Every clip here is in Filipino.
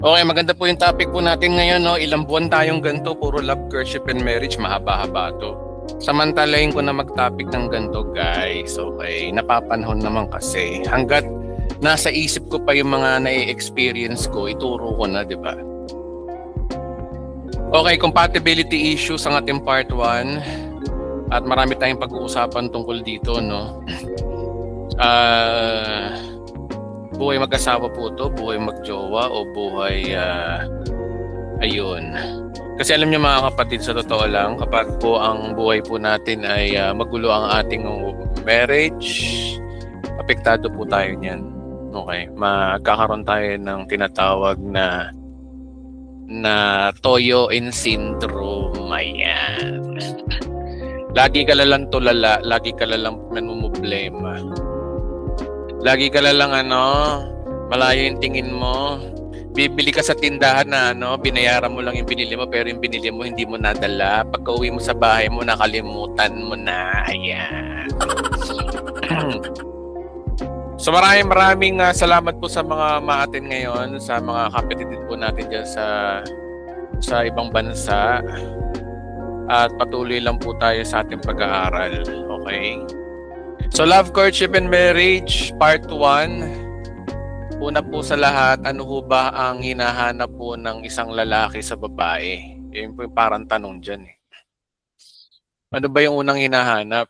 Okay, maganda po yung topic po natin ngayon, no? Ilang buwan tayong ganito, puro love, courtship, and marriage, mahaba-haba to. Samantalahin ko na mag-topic ng ganito, guys. Okay, napapanahon naman kasi. Hanggat nasa isip ko pa yung mga na-experience ko, ituro ko na, di ba? Okay, compatibility issues ang ating part 1. At marami tayong pag-uusapan tungkol dito, no? Buhay mag-asawa po to, buhay mag-jowa o buhay ayun. Kasi alam niyo mga kapatid, sa totoo lang, kapag po ang buhay po natin ay magulo ang ating marriage, apektado po tayo niyan. Okay, magkakaroon tayo ng tinatawag na toyo-in syndrome. Ayan. Lagi ka lang tulala, lagi ka lang namumblema. Lagi ka lang malayo yung tingin mo. Bibili ka sa tindahan na binayaran mo lang yung binili mo pero yung binili mo hindi mo nadala. Pagka uwi mo sa bahay mo, nakalimutan mo na. Ayan. So maraming salamat po sa mga maatin ngayon, sa mga kapatid po natin dyan sa ibang bansa. At patuloy lang po tayo sa ating pag-aaral. Okay? So Love, Courtship, and Marriage, Part 1. Una po sa lahat, ano ho ba ang hinahanap po ng isang lalaki sa babae? Yun po yung parang tanong dyan. Ano ba yung unang hinahanap?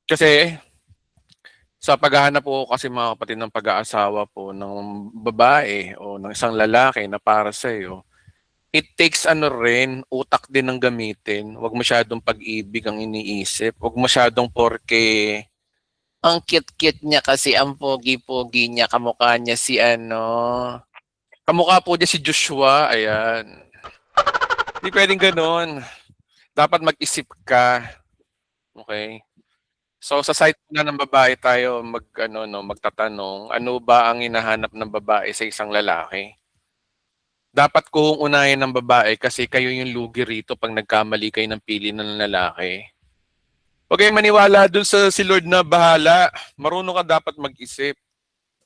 Kasi sa paghahanap po kasi mga kapatid ng pag-aasawa po ng babae o ng isang lalaki na para sa iyo, it takes rin, utak din ang gamitin. Huwag masyadong pag-ibig ang iniisip. Huwag masyadong porke ang cute-cute niya kasi, ang pogi-pogi niya, kamukha niya si kamukha po niya si Joshua, ayan. Hindi pwedeng ganun. Dapat mag-isip ka. Okay? So sa side na ng babae tayo magtatanong, ano ba ang hinahanap ng babae sa isang lalaki? Dapat kong unahin ng babae kasi kayo yung lugi rito pag nagkamali kayo ng pili ng lalaki. Huwag kayong maniwala dun sa si Lord na bahala. Marunong ka dapat mag-isip.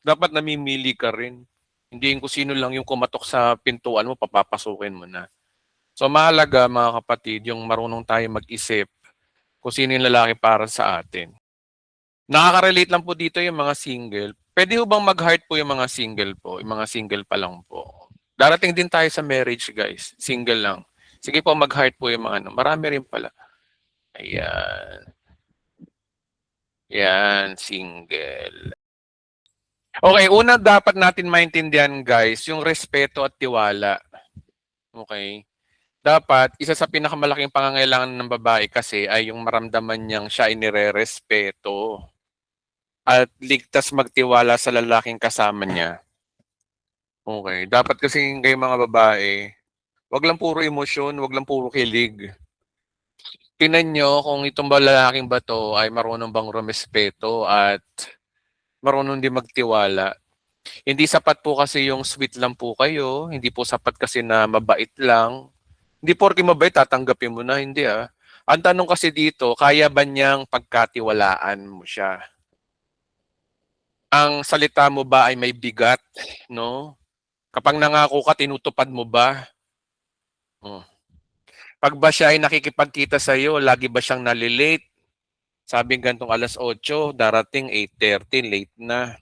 Dapat namimili ka rin. Hindi yung kung sino lang yung kumatok sa pintuan mo, papapasukin mo na. So mahalaga mga kapatid, yung marunong tayo mag-isip kung sino yung lalaki para sa atin. Nakaka-relate lang po dito yung mga single. Pwede ho bang mag-heart po yung mga single po? Yung mga single pa lang po. Darating din tayo sa marriage, guys. Single lang. Sige po, mag-heart po yung mga Marami rin pala. Ayan. Yan, single. Okay, una dapat natin maintindihan, guys, yung respeto at tiwala. Okay? Dapat, isa sa pinakamalaking pangangailangan ng babae kasi ay yung maramdaman niyang siya ay nire-respeto at ligtas magtiwala sa lalaking kasama niya. Okay. Dapat kasi kayo mga babae, wag lang puro emosyon, wag lang puro kilig. Tingnan nyo kung itong lalaking ba to ay marunong bang rumespeto at marunong din magtiwala. Hindi sapat po kasi yung sweet lang po kayo, hindi po sapat kasi na mabait lang. Hindi porke mabait, tatanggapin mo na, hindi ah. Ang tanong kasi dito, kaya ba niyang pagkatiwalaan mo siya? Ang salita mo ba ay may bigat, no? Kapag nangako ka, tinutupad mo ba? Oh. Pag ba siya ay nakikipagkita sa iyo, lagi ba siyang nalilate? Sabing gantong 8:00, darating 8:30, late na.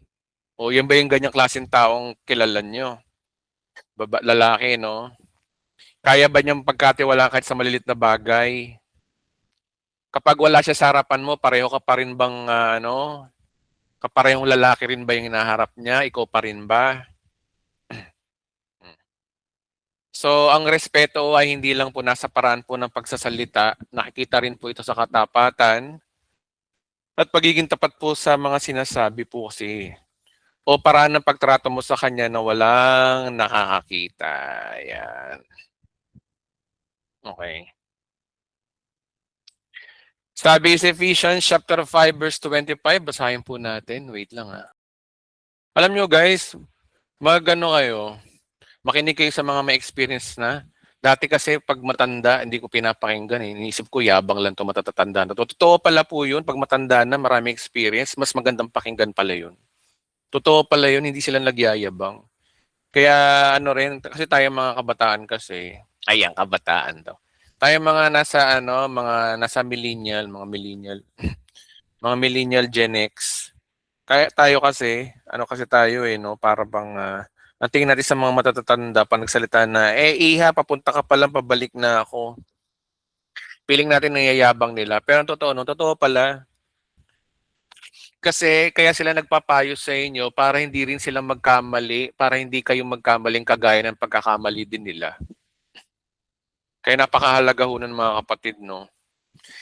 O yan ba yung ganyang klaseng taong kilala nyo? Lalaki, no? Kaya ba niyang pagkatiwalaan kahit sa malilit na bagay? Kapag wala siya sa harapan mo, pareho ka pa rin bang kaparehong lalaki rin ba yung hinaharap niya? Ikaw pa rin ba? So, ang respeto ay hindi lang po nasa paraan po ng pagsasalita. Nakikita rin po ito sa katapatan at pagiging tapat po sa mga sinasabi po kasi. O paraan ng pagtrato mo sa kanya na walang nakakakita. Ayan. Okay. Sabi sa Ephesians chapter 5 verse 25, basahin po natin. Wait lang ha. Alam nyo guys, kayo, makinig kayo sa mga may experience na. Dati kasi pag matanda, hindi ko pinapakinggan. Iniisip ko yabang lang ito matatatanda na. Totoo pala po yun, pag matanda na, marami experience, mas magandang pakinggan pala yun. Totoo pala yun, hindi sila nagyayabang. Kaya ano rin, kasi tayong mga kabataan kasi, ayan kabataan daw. Tayong mga nasa ano, mga nasa mga millennial Gen X. Kaya tayo kasi, ano kasi tayo eh, no, para bang ang tingin natin sa mga matatatanda pa nagsalita na, iha, papunta ka pa lang, pabalik na ako. Feeling natin nangiyayabang nila. Pero ang totoo, no, totoo pala, kasi kaya sila nagpapayo sa inyo para hindi rin sila magkamali, para hindi kayo magkamaling kagaya ng pagkakamali din nila. Kaya napakahalaga ho nun mga kapatid, no?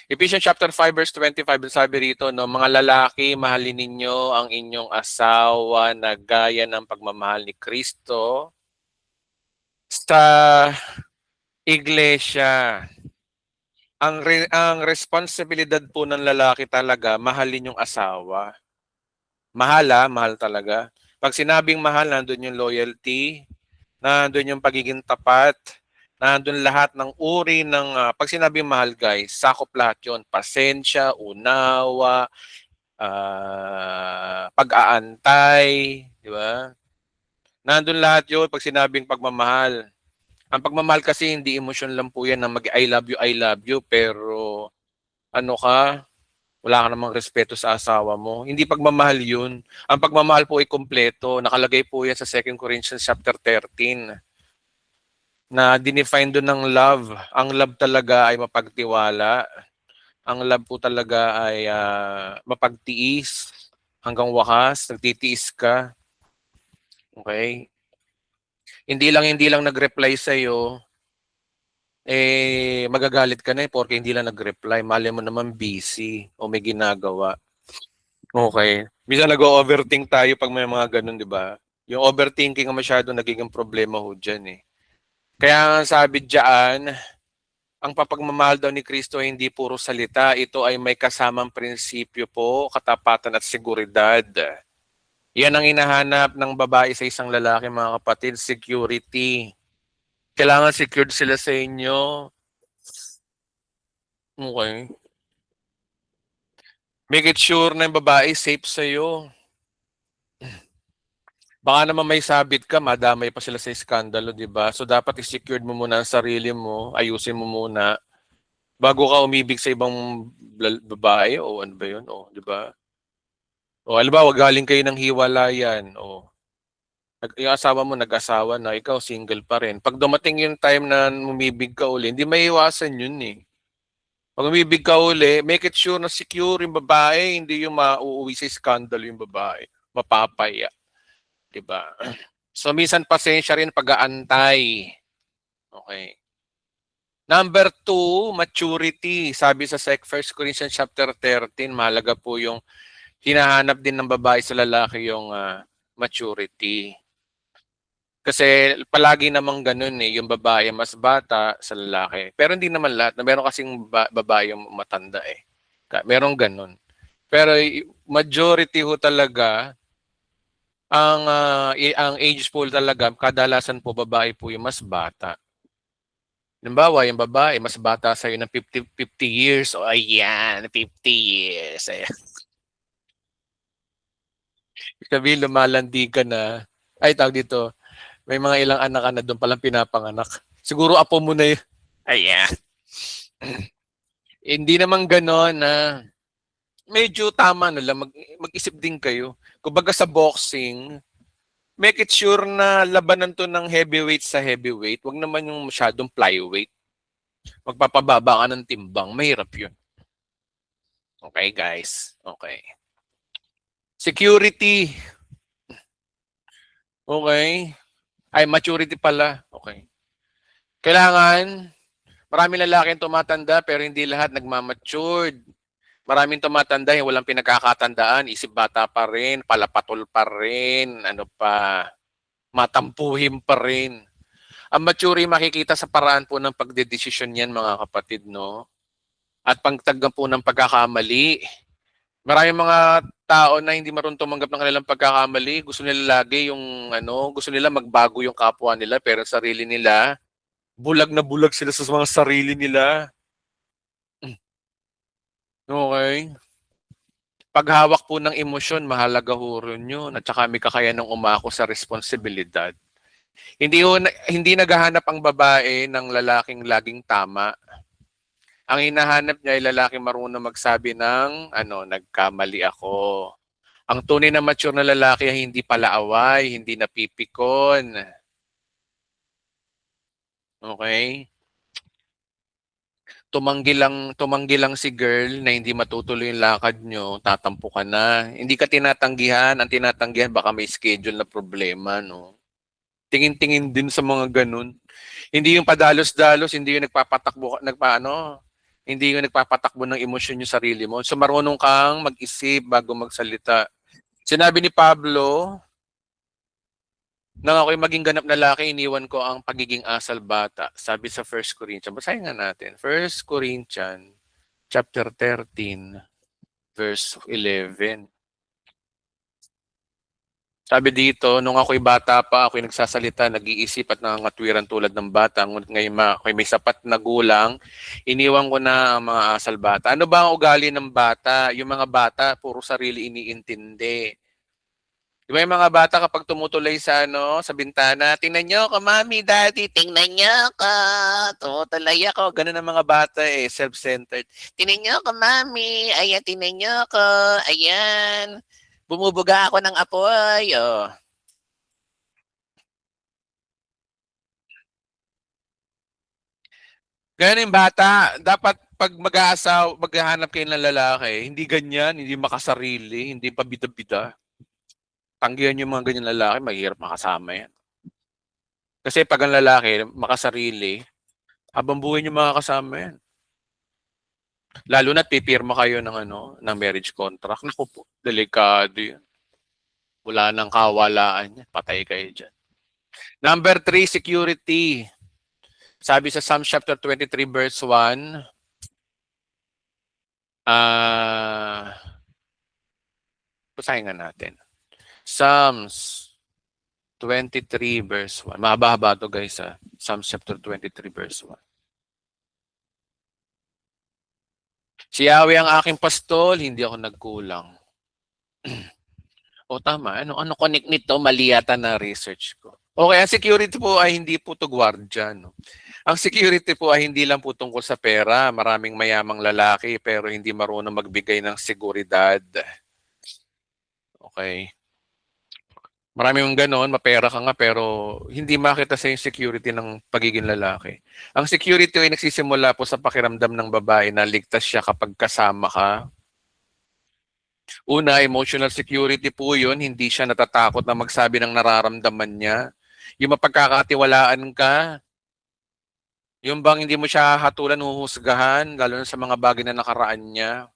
Ephesians chapter 5 verse 25, sabi rito, no, mga lalaki, mahalin ninyo ang inyong asawa na gaya ng pagmamahal ni Kristo sa iglesia. Ang responsibilidad po ng lalaki talaga, mahalin yung asawa. Mahal mahal talaga. Pag sinabing mahal, nandun yung loyalty, nandun yung pagiging tapat, nandun lahat ng uri ng, pag sinabing mahal guys, sakop lahat yon, pasensya, unawa, pag-aantay, di ba? Nandun lahat yun pag sinabing pagmamahal. Ang pagmamahal kasi hindi emosyon lang po yan na mag I love you, pero ano ka, wala ka namang respeto sa asawa mo. Hindi pagmamahal yun. Ang pagmamahal po ay kumpleto. Nakalagay po yan sa 2 Corinthians chapter 13 na dinefine doon ng love. Ang love talaga ay mapagtiwala. Ang love po talaga ay mapagtiis hanggang wakas. Nagtitiis ka. Okay? Hindi lang nag-reply sa'yo, magagalit ka na porque hindi lang nag-reply. Mali mo naman busy o may ginagawa. Okay. Minsan nag-o-overthink tayo pag may mga ganun, di ba? Yung overthinking ang masyado nagiging problema ho dyan eh. Kaya nga sabi diyan, ang papagmamahal daw ni Kristo ay hindi puro salita. Ito ay may kasamang prinsipyo po, katapatan at seguridad. Yan ang hinahanap ng babae sa isang lalaki, mga kapatid, security. Kailangan secured sila sa inyo. Okay. Make it sure na yung babae safe sa'yo. Baka naman may sabit ka, madamay pa sila sa iskandalo, di ba? So dapat i-secured mo muna ang sarili mo, ayusin mo muna bago ka umibig sa ibang babae o ano ba 'yun? O, di ba? O halimbawa galing kayo ng hiwalayan, o yung asawa mo nag-asawa na, ikaw single pa rin. Pag dumating yung time na umibig ka uli, hindi maiiwasan 'yun eh. Pag umibig ka uli, make it sure na secure yung babae, hindi yung mauuwi sa iskandalo yung babae. Mapapaya, di ba? So minsan pasensya rin pag-aantay. Okay. Number 2, maturity. Sabi sa 1 Corinthians chapter 13, mahalaga po yung hinahanap din ng babae sa lalaki yung maturity. Kasi palagi namang ganun eh, yung babae mas bata sa lalaki. Pero hindi naman lahat. Meron kasing babae yung matanda eh. Meron ganun. Pero majority ho talaga, ang age pool talaga, kadalasan po babae po yung mas bata. Halimbawa, yung babae, mas bata sa'yo ng 50 years. O ayan, 50 years. Ayan. Sabi, lumalandi ka na. Ay, tawag dito, may mga ilang anak ka na doon palang pinapanganak. Siguro apo mo na yun. Ayan. Hindi naman gano'n na medyo tama na lang. Mag-isip din kayo. Kumbaga sa boxing, make it sure na labanan to ng heavyweight sa heavyweight. Huwag naman yung masyadong flyweight. Magpapababa ka ng timbang. Mahirap yun. Okay, guys. Okay. Security. Okay. Ay, maturity pala. Okay. Kailangan, maraming lalaki ang tumatanda pero hindi lahat nagmamatured. Maraming tumatanda yung walang pinagkakatandaan, isip bata pa rin, palapatol pa rin, ano pa, matampuhin pa rin. Ang mature makikita sa paraan po ng pagdedesisyon yan, mga kapatid, no? At pagtaggan po ng pagkakamali. Maraming mga tao na hindi marunong tumanggap ng kanilang pagkakamali, gusto nila lagi yung gusto nila magbago yung kapwa nila pero sarili nila, bulag na bulag sila sa mga sarili nila. Okay? Paghawak po ng emosyon, mahalaga ho rin yun. At saka may kakayanang umako sa responsibilidad. Hindi naghahanap ang babae ng lalaking laging tama. Ang hinahanap niya ay lalaking marunong magsabi ng nagkamali ako. Ang tunay na mature na lalaki ay hindi palaaway, hindi napipikon. Okay? Tumanggi lang si girl na hindi matutuloy yung lakad nyo, tatampo ka na. Hindi ka tinatanggihan, ang tinatanggihan baka may schedule na problema, no? Tingin-tingin din sa mga ganun. Hindi yung padalos-dalos, hindi yung hindi yung nagpapatakbo ng emosyon yung sarili mo. So marunong kang mag-isip bago magsalita. Sinabi ni Pablo, nang ako'y maging ganap na laki, iniwan ko ang pagiging asal bata. Sabi sa 1 Corinthians. Basahin nga natin. 1 Corinthians chapter 13, verse 11. Sabi dito, nung ako'y bata pa, ako'y nagsasalita, nag-iisip at nangangatwiran tulad ng bata. Ngunit ngayon ako'y may sapat na gulang, iniwan ko na ang mga asal bata. Ano ba ang ugali ng bata? Yung mga bata, puro sarili iniintindi. Di ba yung mga bata kapag tumutuloy sa bintana, tingnan nyo ako, mami, daddy, tingnan nyo ako, tumutuloy ako. Ganun ang mga bata self-centered. Tingnan nyo ako, mami, ayan, tingnan nyo ako, ayan. Bumubuga ako ng apoy, oh. Ganun yung bata, dapat pag maghahanap kayo ng lalaki, hindi ganyan, hindi makasarili, hindi pabida-bida. Tanggihan yung mga ganyan lalaki, mahirap makasama yan. Kasi pag ang lalaki, makasarili, habang buhay niyo makakasama yan. Lalo na't pipirma kayo ng marriage contract. Naku po, delikado yun. Wala nang kawalaan yan. Patay kayo dyan. Number 3, security. Sabi sa Psalm chapter 23 verse 1, basahin nga natin. Psalms 23 verse 1. Mahaba-haba to guys ha. Psalms chapter 23 verse 1. Si Yahweh ang aking pastol, hindi ako nagkulang. O tama, ano connect nito? Mali yata na research ko. Okay, ang security po ay hindi po to gwardiya. No? Ang security po ay hindi lang po tungkol sa pera. Maraming mayamang lalaki pero hindi marunong magbigay ng seguridad. Okay. Marami yung ganon, mapera ka nga pero hindi makita sa yung security ng pagiging lalaki. Ang security ay nagsisimula po sa pakiramdam ng babae na ligtas siya kapag kasama ka. Una, emotional security po yun. Hindi siya natatakot na magsabi ng nararamdaman niya. Yung mapagkakatiwalaan ka, yung bang hindi mo siya hatulan, huhusgahan, lalo na sa mga bagay na nakaraan niya.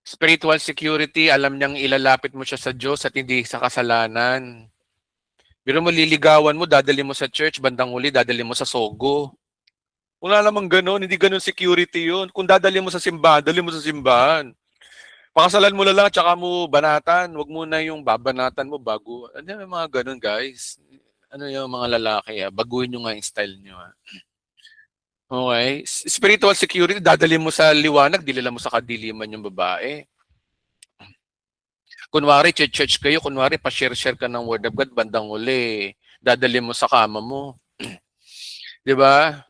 Spiritual security, alam niyang ilalapit mo siya sa Diyos at hindi sa kasalanan. Pero mo liligawan mo, dadali mo sa church, bandang huli, dadali mo sa sogo. Wala namang ganun, hindi ganun security yun. Kung dadali mo sa simbahan, dali mo sa simbahan. Pakasalan mo na lang, tsaka mo banatan. Huwag mo na yung babanatan mo bago. Ano yung mga ganun, guys? Ano yung mga lalaki, baguhin nyo nga yung style nyo. Okay? Spiritual security, dadali mo sa liwanag, dilala mo sa kadiliman yung babae. Kunwari, church kayo, kunwari, pa-share-share ka ng word of God, bandang uli, dadali mo sa kama mo. Di ba?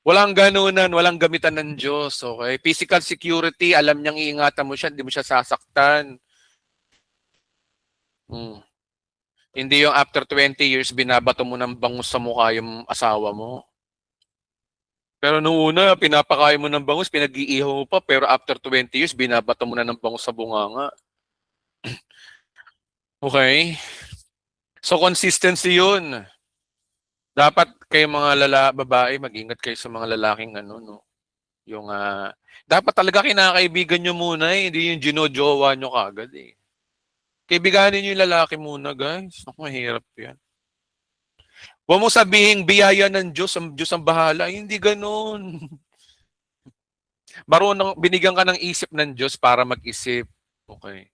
Walang ganunan, walang gamitan ng Diyos, okay? Physical security, alam niyang iingatan mo siya, hindi mo siya sasaktan. Hindi yung after 20 years, binabato mo ng bangus sa mukha yung asawa mo. Pero nung una, pinapakain mo ng bangus, pinag-iihaw mo pa, pero after 20 years, binabato mo na ng bangus sa bunganga. Okay? So, consistency yun. Dapat kayo mga babae, mag-ingat kayo sa mga lalaking no? Yung, dapat talaga kinakaibigan nyo muna hindi yung ginojowa nyo kagad Kaibiganin nyo yung lalaki muna, guys. Ako, mahirap yan. Huwag mo sabihin, biyaya ng Diyos, ang Diyos ang bahala. Hindi ganun. Binigyan ka ng isip ng Diyos para mag-isip. Okay.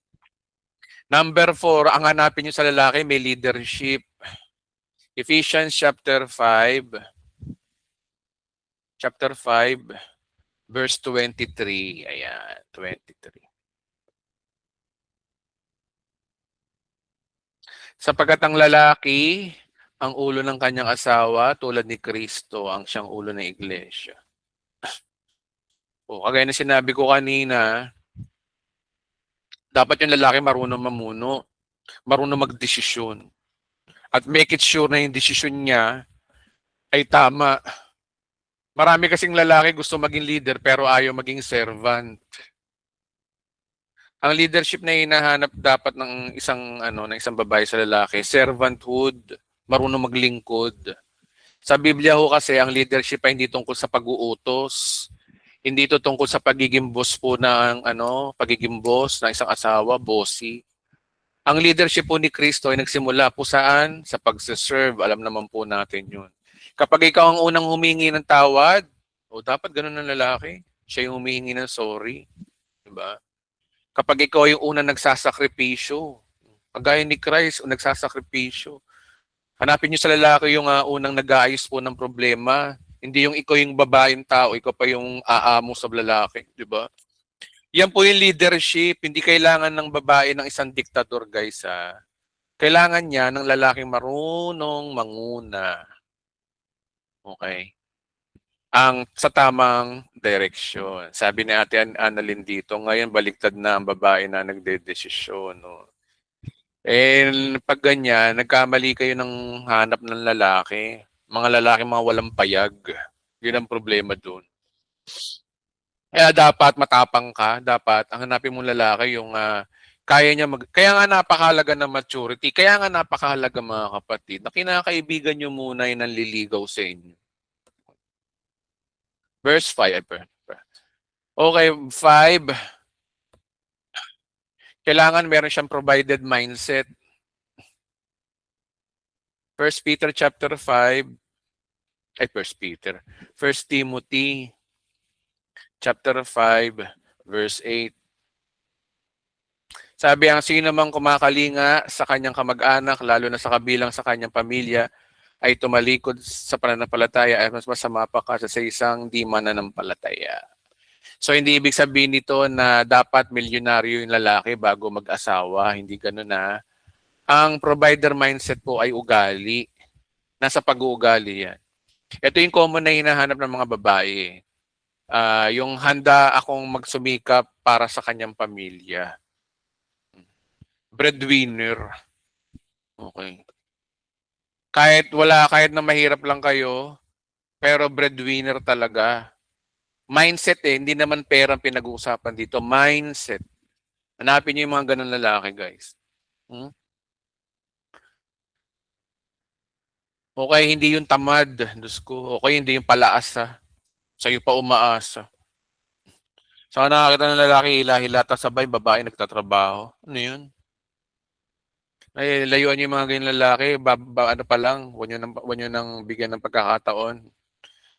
Number 4, ang hanapin nyo sa lalaki, may leadership. Ephesians chapter 5, verse 23. Ayan, 23. Sapagkat ang lalaki, ang ulo ng kanyang asawa, tulad ni Kristo, ang siyang ulo ng iglesia. O, kagaya na sinabi ko kanina, dapat yung lalaki marunong mamuno, marunong magdesisyon, at make it sure na yung desisyon niya ay tama. Marami kasing lalaki gusto maging leader pero ayaw maging servant. Ang leadership na hinahanap dapat ng isang babae sa lalaki, servanthood, marunong maglingkod. Sa Biblia ho kasi ang leadership ay hindi tungkol sa pag-uutos. Hindi ito tungkol sa pagiging boss po pagiging boss ng isang asawa, bossy. Ang leadership po ni Kristo ay nagsimula po saan? Sa pagse-serve. Alam naman po natin 'yun. Kapag ikaw ang unang humingi ng tawad, o dapat ganun ng lalaki. Siya yung humihingi ng sorry, 'di ba? Kapag ikaw yung unang nagsasakripisyo, kagaya ni Christ, o nagsasakripisyo. Hanapin niyo sa lalaki yung unang nag-aayos po ng problema. Hindi yung ikaw yung babaeng tao, ikaw pa yung aamo sa lalaki, di ba? Yan po yung leadership. Hindi kailangan ng babae ng isang diktador, guys. Kailangan niya ng lalaking marunong manguna. Okay? Sa tamang direksyon. Sabi ni Ate Annalyn dito, ngayon baliktad na ang babae na nagdedesisyon. No? Pag ganyan, nagkamali kayo ng hanap ng lalaki. Mga lalaki mga walang payag. Yun ang problema doon. Kaya dapat matapang ka, dapat ang hanapin mong lalaki yung kaya niya kaya nga napakahalaga ng maturity, kaya nga napakahalaga mga kapatid, na kinakaibigan niyo muna yung nanliligaw sa inyo. Verse 5. Okay, 5. Kailangan meron siyang provided mindset. First Peter chapter 5. First Peter. First Timothy chapter 5 verse 8. Sabi, ang sino mang kumakalinga sa kanyang kamag-anak, lalo na sa kabilang sa kanyang pamilya, ay tumalikod sa pananampalataya ay mas masama pa kasi sa isang di mananampalataya. So hindi ibig sabihin nito na dapat milyonaryo yung lalaki bago mag-asawa. Hindi gano'n na. Ang provider mindset po ay ugali. Nasa pag-uugali yan. Ito yung common na hinahanap ng mga babae. Yung handa akong magsumikap para sa kanyang pamilya. Breadwinner. Okay. Kahit na mahirap lang kayo, pero breadwinner talaga. Mindset hindi naman pera ang pinag-uusapan dito. Mindset. Hanapin niyo yung mga ganun lalaki, guys. Okay, hindi yung tamad. Diyos ko. Okay, hindi yung palaasa. Sa'yo pa umaasa. Saka nakakita ng lalaki, hila-hila, sabay, babae nagtatrabaho. Ano yun? Ay, layuan niyo yung mga ganyan lalaki. Ano pa lang, huwag nyo nang bigyan ng pagkakataon.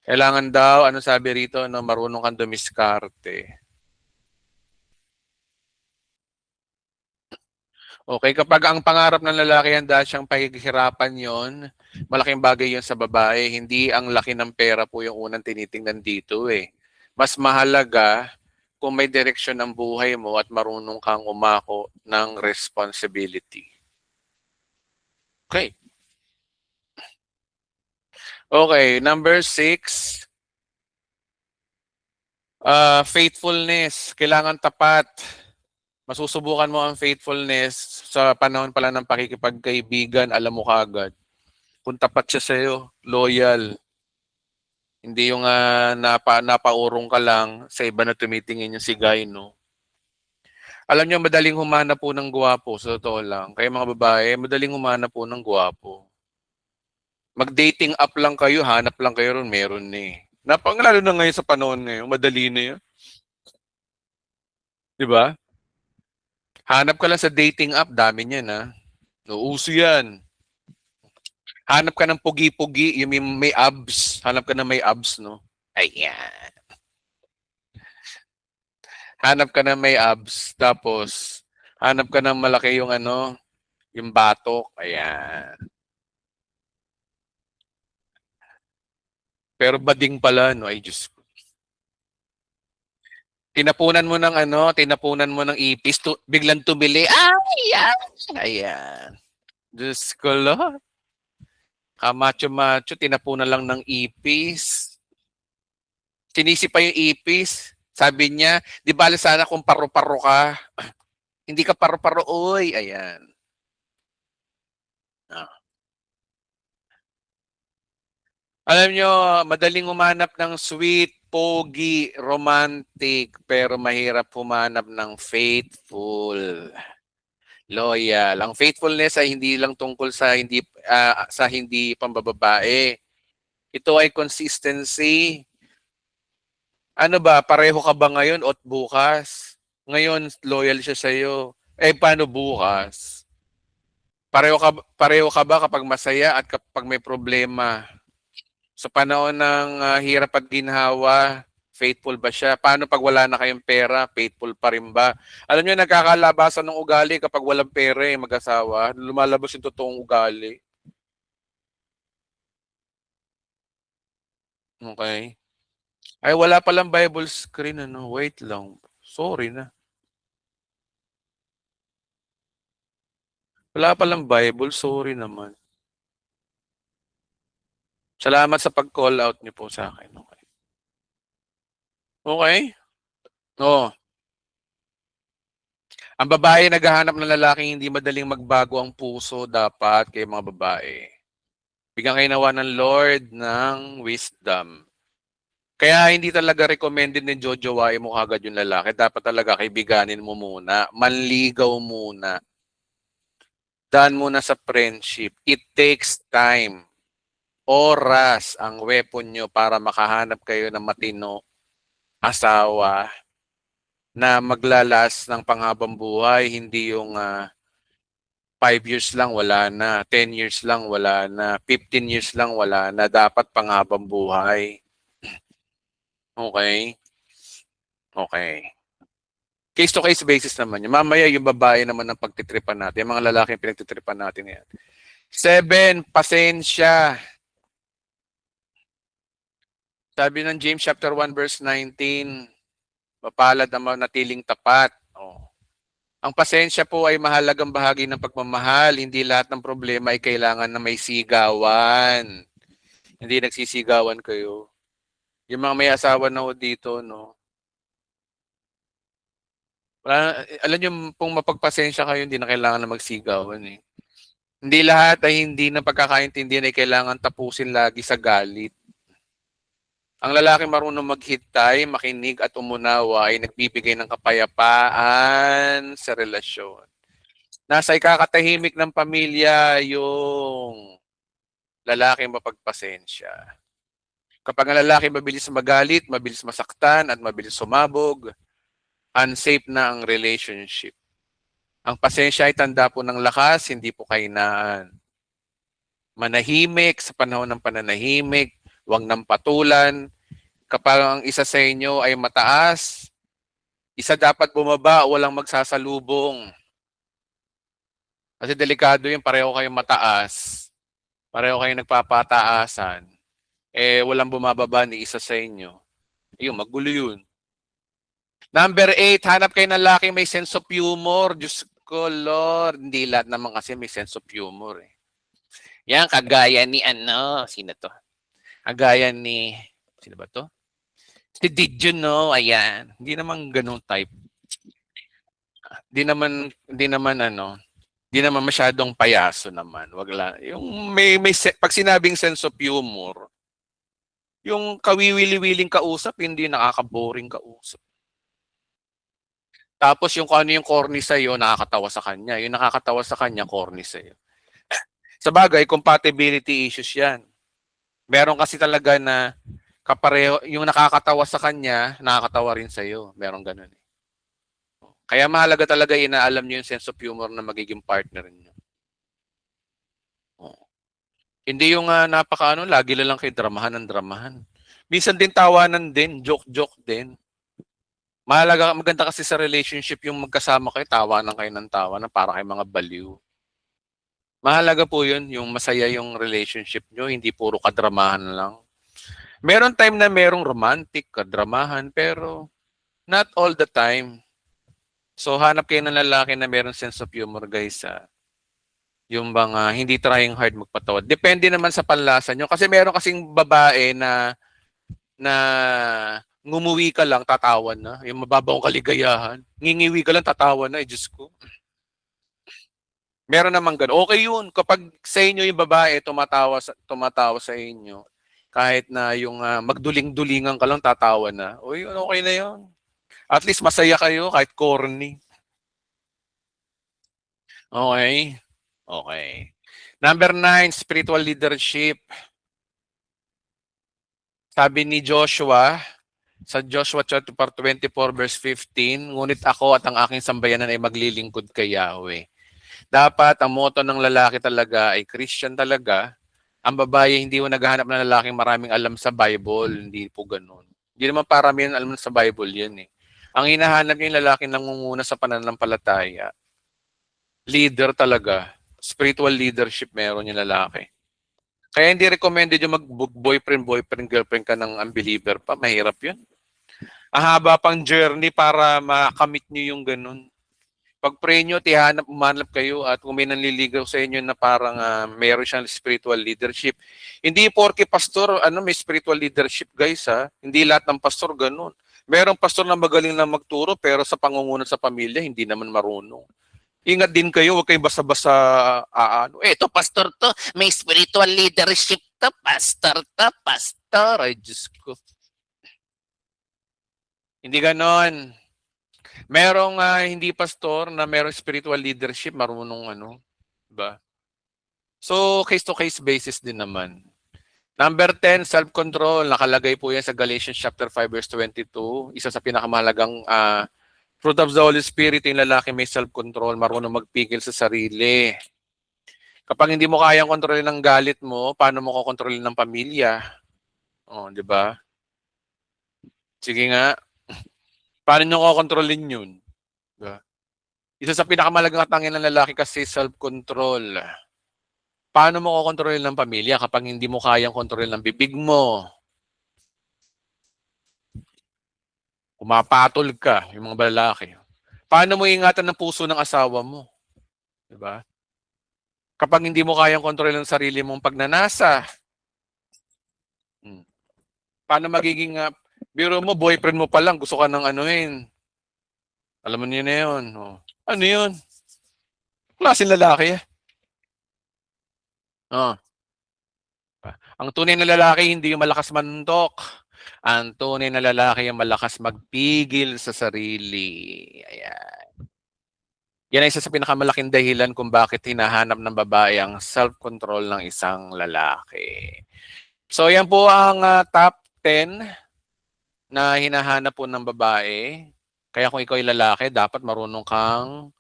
Kailangan daw, ano sabi rito, no, marunong kang dumiskarte. Okay, kapag ang pangarap ng lalaki handa siyang paghihirapan yon, malaking bagay yon sa babae. Hindi ang laki ng pera po yung unang tinitingnan dito eh. Mas mahalaga kung may direksyon ng buhay mo at marunong kang umako ng responsibility. Okay. Okay, number 6. Faithfulness. Kailangan tapat. Masusubukan mo ang faithfulness sa panahon pala ng pakikipagkaibigan, alam mo kagad. Kung tapat siya sa'yo, loyal. Hindi yung napaurong ka lang sa iba na tumitingin yung sigay, no? Alam niyo, madaling humana po ng gwapo, sa totoo lang. Kaya mga babae, madaling humana po ng gwapo. Mag-dating app lang kayo, hanap lang kayo ron, meron eh. Lalo na ngayon sa panahon ngayon, madali na yan. Di ba? Hanap ka lang sa dating app, dami niyan ha. Uso yan. Hanap ka ng pugi-pugi, yung may abs. Hanap ka ng may abs, no? Ayan. Hanap ka ng may abs, tapos hanap ka ng malaki yung yung batok. Ayan. Pero bading pala, no? Ay, Diyos ko. Tinapunan mo ng ipis, biglang tumili. Ay, ayan. Ayan. Diyos ko Lord. Kamacho-macho, tinapunan lang ng ipis. Sinisi pa yung ipis. Sabi niya, di bale sana kung paru-paro ka. Hindi ka paru-paro, oy. Ayan. Ah. Alam nyo, madaling humanap ng sweet, pogi, romantic, pero mahirap humanap ng faithful, loyal. Ang faithfulness ay hindi lang tungkol sa hindi pambababae. Ito ay consistency. Ano ba, pareho ka ba ngayon o bukas? Ngayon, loyal siya sa'yo. Eh, paano bukas? Pareho ka ba kapag masaya at kapag may problema? Sa panahon ng hirap at ginhawa, faithful ba siya? Paano pag wala na kayong pera? Faithful pa rin ba? Alam niyo, nagkakalabasan ng ugali kapag walang pera mag-asawa. Lumalabas yung totoong ugali. Okay? Ay, wala palang Bible screen. Ano? Wait lang. Sorry na. Wala palang Bible. Sorry naman. Salamat sa pag-call out niyo po sa akin. Okay? Okay? Oh, ang babae naghahanap ng lalaking hindi madaling magbago ang puso dapat kay mga babae. Bigyan kayo nawa ng Lord ng wisdom. Kaya hindi talaga recommended ni jojowain mo kagad yung lalaki. Dapat talaga kaibiganin mo muna. Manligaw muna. Daan muna sa friendship. It takes time. Oras ang weapon nyo para makahanap kayo ng matino asawa na maglalas ng panghabang buhay. Hindi yung 5 years lang, wala na. 10 years lang, wala na. 15 years lang, wala na. Dapat panghabang buhay. Okay? Okay. Case-to-case basis naman yun. Mamaya yung babae naman ang pagtitripan natin. Yung mga lalaki yung pinagtitripan natin yan. 7, pasensya. Sabi ng James chapter 1 verse 19, mapalad ang manatiling tapat. Oh. Ang pasensya po ay mahalagang bahagi ng pagmamahal. Hindi lahat ng problema ay kailangan na may sigawan. Hindi nagsisigawan kayo. Yung mga may asawa na ho dito, no? Alam nyo, kung mapagpasensya kayo, hindi na kailangan na magsigawan eh. Hindi lahat ay hindi na pagkakaintindihan ay kailangan tapusin lagi sa galit. Ang lalaki marunong maghintay, makinig at umunawa ay nagbibigay ng kapayapaan sa relasyon. Nasa ikakatahimik ng pamilya yung lalaki mapagpasensya. Kapag ang lalaki mabilis magalit, mabilis masaktan at mabilis sumabog, unsafe na ang relationship. Ang pasensya ay tanda po ng lakas, hindi po kainaan. Manahimik sa panahon ng pananahimik, huwag nang patulan. Kapag ang isa sa inyo ay mataas, isa dapat bumaba, walang magsasalubong. Kasi delikado yung pareho kayong mataas, pareho kayong nagpapataasan, walang bumababa ni isa sa inyo. Ayun, magulo yun. Number 8, hanap kayo ng lalaki may sense of humor. Diyos ko, Lord. Hindi lahat naman kasi may sense of humor eh. Yan, kagaya ni sino to? Kagaya ni, sino ba to? Si Dijon, no? Ayan. Hindi naman ganun type. Hindi naman masyadong payaso naman. Wag lang. Yung pag sinabing sense of humor, yung kawiwili-wiling kausap, hindi nakaka-boring kausap. Tapos yung kung ano yung corny sa'yo, nakakatawa sa kanya. Yung nakakatawa sa kanya, corny sa'yo. Sa bagay, compatibility issues yan. Meron kasi talaga na kapareho, yung nakakatawa sa kanya, nakakatawa rin sa'yo. Meron ganun. Kaya mahalaga talaga inaalam nyo yung sense of humor na magiging partner niyo. Hindi yung lagi lang kayo dramahan ng dramahan. Minsan din tawanan din, joke-joke din. Maganda kasi sa relationship yung magkasama kayo, tawanan kayo ng tawanan para kayo mga baliw. Mahalaga po yun, yung masaya yung relationship nyo, hindi puro kadramahan lang. Meron time na merong romantic, kadramahan, pero not all the time. So hanap kayo ng lalaki na meron sense of humor, guys. Yung bang hindi trying hard magpatawad. Depende naman sa panlasa nyo. Kasi meron kasing babae na ngumuwi ka lang, tatawan na. Yung mababang kaligayahan. Ngingiwi ka lang, tatawan na. Diyos ko. Meron naman gano'n. Okay yun. Kapag sa inyo yung babae, tumatawa sa inyo, kahit na yung magduling-dulingan ka lang, tatawa na. O yun, okay na yun. At least masaya kayo, kahit corny. Okay? Okay. Number 9, spiritual leadership. Sabi ni Joshua, sa Joshua chapter 24 verse 15, ngunit ako at ang aking sambayanan ay maglilingkod kay Yahweh. Dapat ang motto ng lalaki talaga ay Christian talaga. Ang babae hindi mo naghahanap ng lalaking maraming alam sa Bible. Hindi po ganun. Hindi naman paramihan alam sa Bible yan eh. Ang hinahanap niya yung lalaki nangunguna sa pananampalataya. Leader talaga. Spiritual leadership meron yung lalaki. Kaya hindi recommended yung mag-boyfriend, girlfriend ka ng unbeliever pa. Mahirap yun. Ang haba pang journey para makamit nyo yung ganun. Pag pray nyo, umanap kayo at kung may nanliligaw sa inyo na parang meron siyang spiritual leadership. Hindi porke pastor, may spiritual leadership guys ha. Hindi lahat ng pastor ganun. Merong pastor na magaling na magturo pero sa pangunguna sa pamilya, hindi naman marunong. Ingat din kayo, huwag kayong basta-basta ito pastor to, may spiritual leadership to, pastor. Ay, Diyos ko. Hindi ganon. Merong hindi pastor na merong spiritual leadership, marunong diba? So, case-to-case basis din naman. Number 10, self-control. Nakalagay po yan sa Galatians chapter 5 verse 22. Isa sa pinakamahalagang fruit of the Holy Spirit, yung lalaki may self-control, marunong magpigil sa sarili. Kapag hindi mo kayang kontrolin ng galit mo, paano mo kokontrolin ng pamilya? Oh, di ba? Sige nga. Paano nyo kokontrolin yun? Diba? Isa sa pinakamalagang atangin ng lalaki kasi self-control. Paano mo kokontrolin ng pamilya kapag hindi mo kayang kontrolin ng bibig mo? Kumapatol ka, yung mga lalaki. Paano mo ingatan ng puso ng asawa mo? Diba? Kapag hindi mo kayang kontrolin ng sarili mong pagnanasa, paano magiging, biro mo, boyfriend mo pa lang, gusto ka ng alam mo niyo na yun. Oh. Ano yun? Klaseng lalaki. Oh. Ang tunay na lalaki, hindi yung malakas mantok. Ang tunay na lalaki, yung malakas magpigil sa sarili. Ayan. Yan ay isa sa pinakamalaking dahilan kung bakit hinahanap ng babae ang self-control ng isang lalaki. So yan po ang top 10 na hinahanap po ng babae. Kaya kung ikaw ay lalaki, dapat marunong kang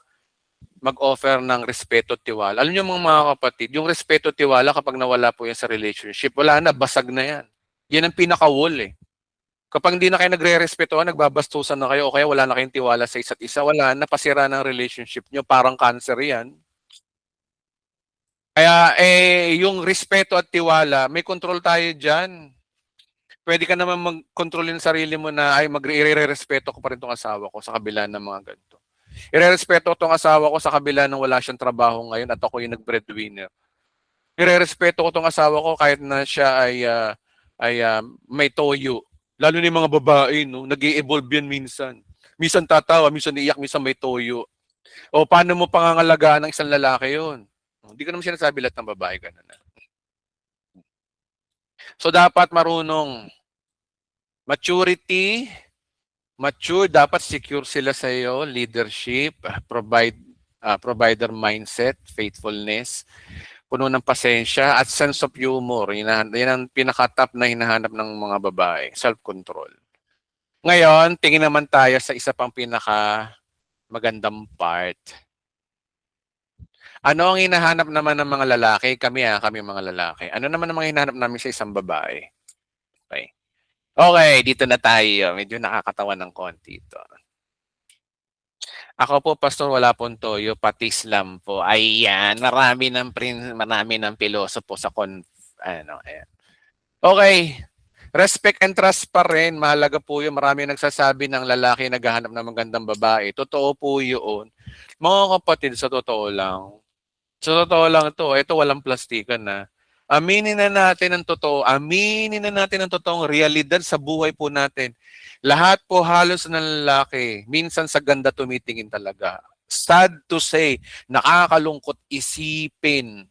mag-offer ng respeto at tiwala. Alam niyo mga kapatid, yung respeto at tiwala kapag nawala po yan sa relationship, wala na, basag na yan. Yan ang pinaka-wall eh. Kapag hindi na kayo nagre-respetuhan, nagbabastusan na kayo o kaya wala na kayong tiwala sa isa't isa, wala na, pasira ng relationship nyo, parang cancer yan. Kaya yung respeto at tiwala, may control tayo dyan. Pwede ka naman mag-control yung sarili mo na ay magre-respeto ko pa rin itong asawa ko sa kabila ng mga ganito. Ire-respeto ko itong asawa ko sa kabila ng wala siyang trabaho ngayon at ako yung nag-breadwinner. Ire-respeto ko itong asawa ko kahit na siya ay may toyo. Lalo na yung mga babae, no? Nag-i-evolve yan minsan. Minsan tatawa, minsan iiyak, minsan may toyo. O paano mo pangangalagaan ng isang lalaki yun? Hindi ko naman sinasabi lahat ng babae ganun. So dapat marunong maturity, mature, dapat secure sila sa iyo, leadership, provider mindset, faithfulness, puno ng pasensya at sense of humor. Yan ang pinaka-top na hinahanap ng mga babae, self-control. Ngayon, tingin naman tayo sa isa pang pinaka magandang part. Ano ang hinahanap naman ng mga lalaki? Kami mga lalaki. Ano naman ang mga hinahanap namin sa isang babae? Okay. Okay, dito na tayo. Medyo nakakatawa ng konti ito. Ako po, Pastor, wala pong toyo, pati Islam po. Ayan, marami ng pilosopo sa ayan. Okay. Respect and trust pa rin. Mahalaga po yun. Marami nagsasabi ng lalaki naghahanap ng magandang babae. Totoo po yun. Mga kapatid, sa totoo lang, Sa totoo lang ito walang plastikan na. Aminin na natin ang totoong realidad sa buhay po natin. Lahat po halos ng lalaki, minsan sa ganda tumitingin talaga. Sad to say, nakakalungkot isipin.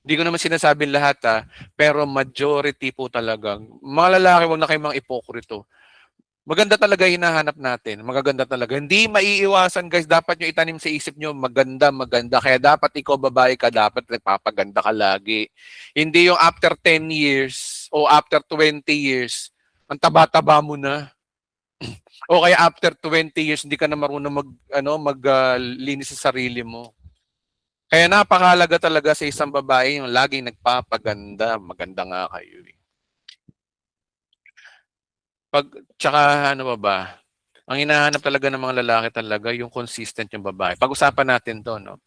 Hindi ko naman sinasabing lahat pero majority po talaga. Mga lalaki, wag na kayong mga ipokrito. Maganda talaga hinahanap natin. Magaganda talaga. Hindi maiiwasan guys. Dapat nyo itanim sa isip nyo, maganda, maganda. Kaya dapat ikaw babae ka, dapat nagpapaganda ka lagi. Hindi yung after 10 years o after 20 years, ang taba-taba mo na. O kaya after 20 years, hindi ka na marunong maglinis sa sarili mo. Kaya napakahalaga talaga sa isang babae yung laging nagpapaganda. Maganda nga kayo. Pag, tsaka ano ba, ang hinahanap talaga ng mga lalaki talaga yung consistent yung babae. Pag-usapan natin to, no?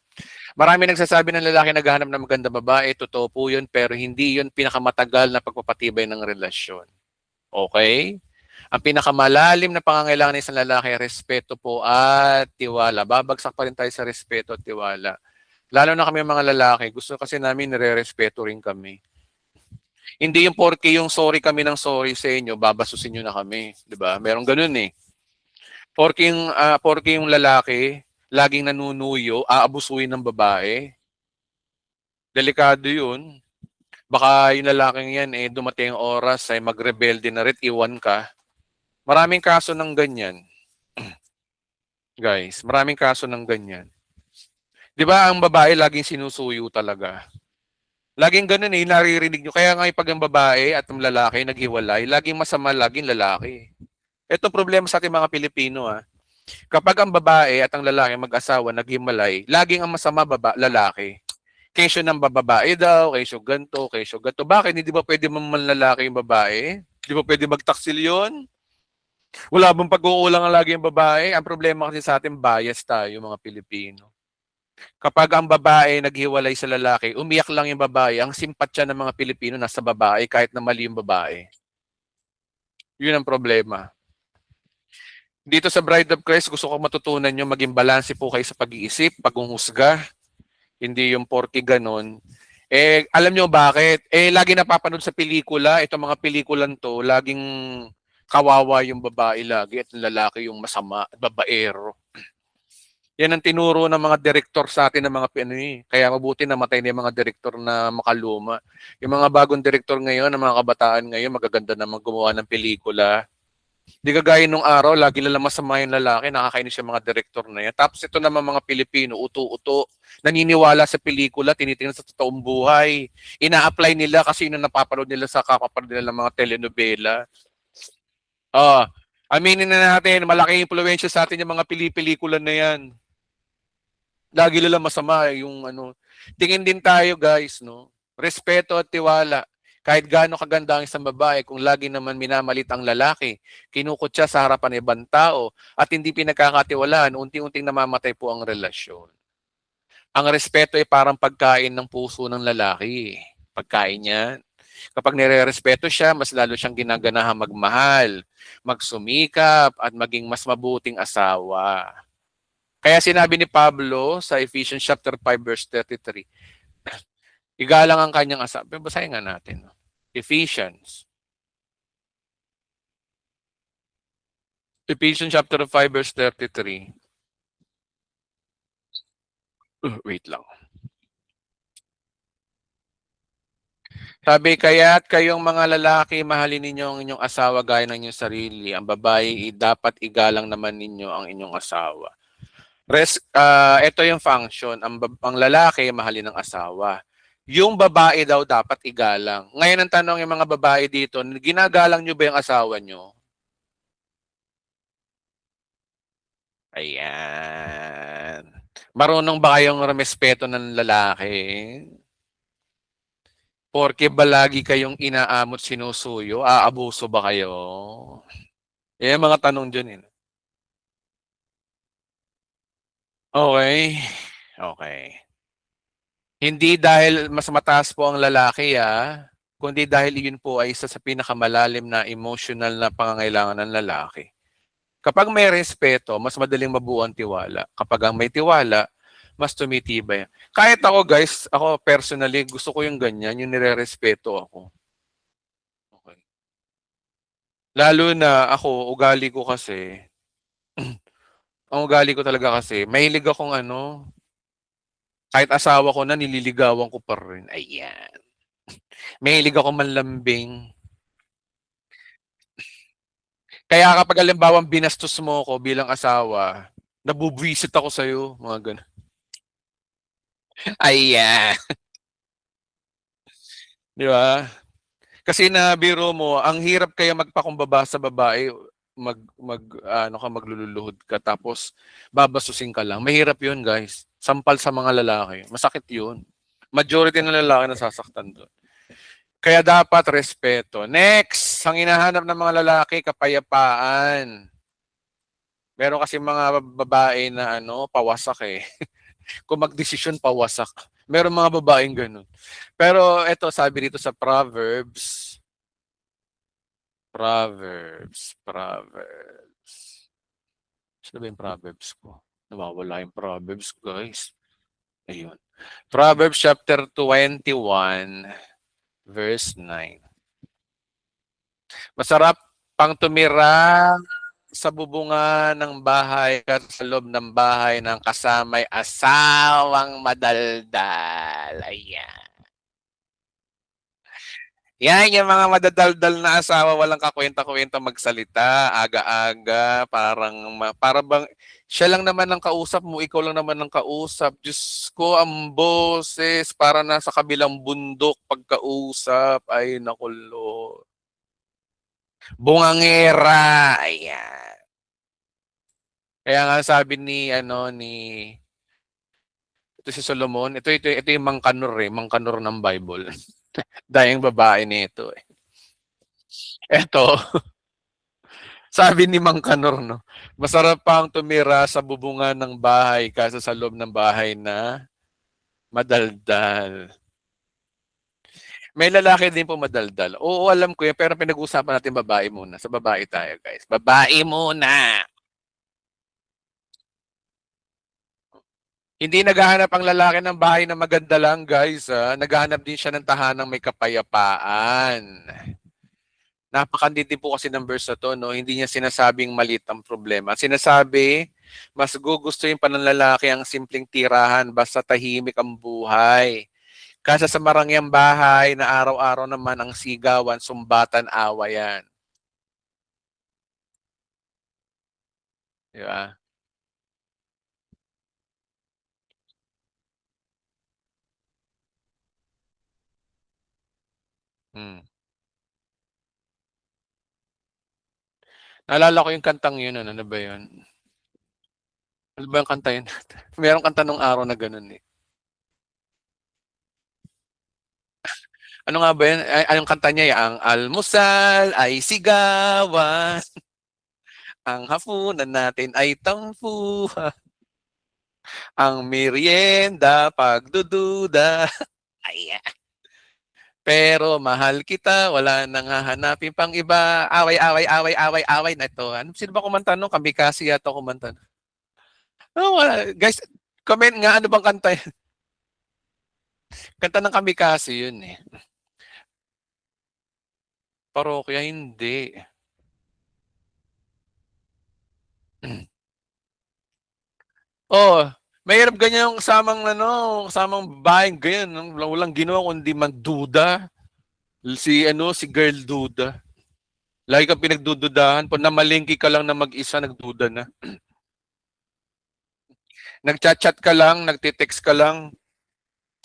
Marami nagsasabi ng lalaki naghahanap ng maganda babae, totoo po yun, pero hindi yun pinakamatagal na pagpapatibay ng relasyon. Okay? Ang pinakamalalim na pangangailangan ng isang lalaki, respeto po at tiwala. Babagsak pa rin tayo sa respeto at tiwala. Lalo na kami mga lalaki, gusto kasi namin nire-respeto rin kami. Hindi yung porke yung sorry kami ng sorry sa inyo, babasusin nyo na kami. 'Di ba? Merong ganun eh. Porke yung lalaki, laging nanunuyo, aabusuin ng babae. Delikado yun. Baka yung lalaking yan, dumating ang oras ay magrebelde na rin, iwan ka. Maraming kaso ng ganyan. Guys, maraming kaso ng ganyan. Di ba ang babae laging sinusuyo talaga? Laging ganun naririnig nyo. Kaya nga pag ang babae at ang lalaki naghiwalay, laging masama, laging lalaki. Ito problema sa ating mga Pilipino Kapag ang babae at ang lalaki mag-asawa naghimalay, laging ang masama lalaki. Kesyo ng babae daw, kesyo ganto, kesyo ganto. Bakit? Hindi ba pwede manlalaki yung babae? Hindi ba pwede magtaksil yun? Wala bang pag-uulang ang lagi yung babae? Ang problema kasi sa atin, bias tayo mga Pilipino. Kapag ang babae naghiwalay sa lalaki, umiyak lang yung babae. Ang simpatsya ng mga Pilipino nasa babae kahit na mali yung babae. Yun ang problema. Dito sa Bride of Christ, gusto ko matutunan nyo maging balanse po kayo sa pag-iisip, pag-uhusga. Hindi yung porky ganon. Alam nyo bakit? Lagi napapanood sa pelikula, itong mga pelikulan to, laging kawawa yung babae lagi at yung lalaki yung masama at babaero. Yan ang tinuro ng mga direktor sa atin ng mga Kaya mabuti namatay na yung mga direktor na makaluma. Yung mga bagong direktor ngayon, ng mga kabataan ngayon, magaganda naman gumawa ng pelikula. Di kagaya nung araw, lagi lang masama yung lalaki, nakakainis yung mga direktor na yan. Tapos ito naman mga Pilipino, uto-uto, naniniwala sa pelikula, tinitingnan sa totoong buhay. Ina-apply nila kasi yun ang napapanood nila sa kakapanood nila ng mga telenovela. Aminin na natin, malaking impluwensya sa atin yung mga pelikula na yan. Lagi nila masama yung Tingin din tayo guys, no? Respeto at tiwala. Kahit gaano kaganda ang isang babae, kung lagi naman minamalit ang lalaki, kinukot siya sa harapan ng ibang tao, at hindi pinagkakatiwalaan, unti-unting namamatay po ang relasyon. Ang respeto ay parang pagkain ng puso ng lalaki. Pagkain niya. Kapag nire-respeto siya, mas lalo siyang ginaganahan magmahal, magsumikap, at maging mas mabuting asawa. Kaya sinabi ni Pablo sa Ephesians chapter 5 verse 33, igalang ang kanyang asawa. Basahin nga natin. Ephesians chapter 5 verse 33. Wait lang. Sabi, kaya't kayong mga lalaki, mahalin ninyo ang inyong asawa gaya ng inyong sarili. Ang babae, dapat igalang naman ninyo ang inyong asawa. Ito yung function. Ang lalaki, mahalin ng asawa. Yung babae daw dapat igalang. Ngayon ang tanong yung mga babae dito, ginagalang nyo ba yung asawa nyo? Ayan. Marunong ba kayong rumespeto ng lalaki? Porke ba lagi kayong inaamot sinusuyo? Aabuso ba kayo? Mga tanong dyan. Okay. Okay. Hindi dahil mas mataas po ang lalaki kundi dahil iyon po ay isa sa pinakamalalim na emotional na pangangailangan ng lalaki. Kapag may respeto, mas madaling mabuo ang tiwala. Kapag ang may tiwala, mas tumitibay. Kahit ako guys, ako personally, gusto ko yung ganyan, yung nirerespeto ako. Okay. Lalo na ako, ugali ko kasi, ang ugali ko talaga kasi, mahilig akong ano, kahit asawa ko na, nililigawan ko pa rin. Ayan. Mahilig ako manlambing. Kaya kapag halimbawang binastos mo ko bilang asawa, nabubwisit ako sa'yo, mga gano'n. Ayan, 'di ba? Kasi na biro mo, ang hirap kaya magpakumbaba sa babae, ano ka, magluluhod ka tapos babasusin ka lang. Mahirap 'yun, guys. Sampal sa mga lalaki, masakit 'yun. Majority ng lalaki nasasaktan do'n. Kaya dapat respeto. Next, ang hinahanap ng mga lalaki kapayapaan. Meron kasi mga babae na ano, pawasak, eh. Kung magdesisyon pawasak. Meron mga babaeng gano'n. Pero eto sabi dito sa Proverbs, Proverbs. Saan ba yung Proverbs ko? Nawawala yung Proverbs, guys. Ayun. Proverbs chapter 21, verse 9. Masarap pang tumira sa bubungan ng bahay at sa loob ng bahay ng kasamay asawang madaldal. Ayan. Yan, yung mga madadaldal na asawa, walang kakuwenta-kuwenta magsalita, aga-aga, para bang siya lang naman ang kausap mo, ikaw lang naman ang kausap. Diyos ko, ang boses, para nasa kabilang bundok pagkausap. Ay, naku Lord. Bungangera, ayan. Kaya nga sabi ni ano ito si Solomon, ito yung Mangkanor eh, Mangkanor ng Bible. Dahil yung babae nito eh. Eto, sabi ni Mang Kanor, no, masarap pang tumira sa bubungan ng bahay kaysa sa loob ng bahay na madaldal. May lalaki din po madaldal. Oo, alam ko yan, pero pinag-uusapan natin babae muna. Sa babae tayo, guys. Babae muna. Hindi naghahanap ang lalaki ng bahay na maganda lang, guys. Ha? Naghahanap din siya ng tahanang may kapayapaan. Napakandi din po kasi ng verse na 'to 'no, hindi niya sinasabing maliit ang problema. Sinasabi, mas gugustuhin pa ng lalaki ang simpleng tirahan basta tahimik ang buhay, kaysa sa marangyang bahay na araw-araw naman ang sigawan, sumbatan, awayan. 'Di ba? Hmm. Naalala ko yung kantang yun ano, ano ba yun? Ano ba yung kanta yun? Merong kanta nung araw na gano'n, eh. Ano nga ba yun? Anong kanta niya, eh, ang almusal ay sigawan, ang hapunan natin ay tampuhan. Ang meryenda pagdududa. Ayan. Pero mahal kita, wala nang hahanapin pang iba. Away, away, away, away, away na ito. Ano, sino ba kumanta nun? Kamikasi yata kumanta nun. Oh, guys, comment nga ano bang kanta yun? Kanta ng Kamikasi yun eh. Parokya hindi. Oh, mahirap ganyan yung kasamang ano, kasamang babaeng ganyan, walang ginawa kundi magduda. Si ano, si Girl Duda. Lagi kang pinagdududahan, 'pag namalengke ka lang na mag-isa nagduda na. Nagcha-chat ka lang, nagte-text ka lang.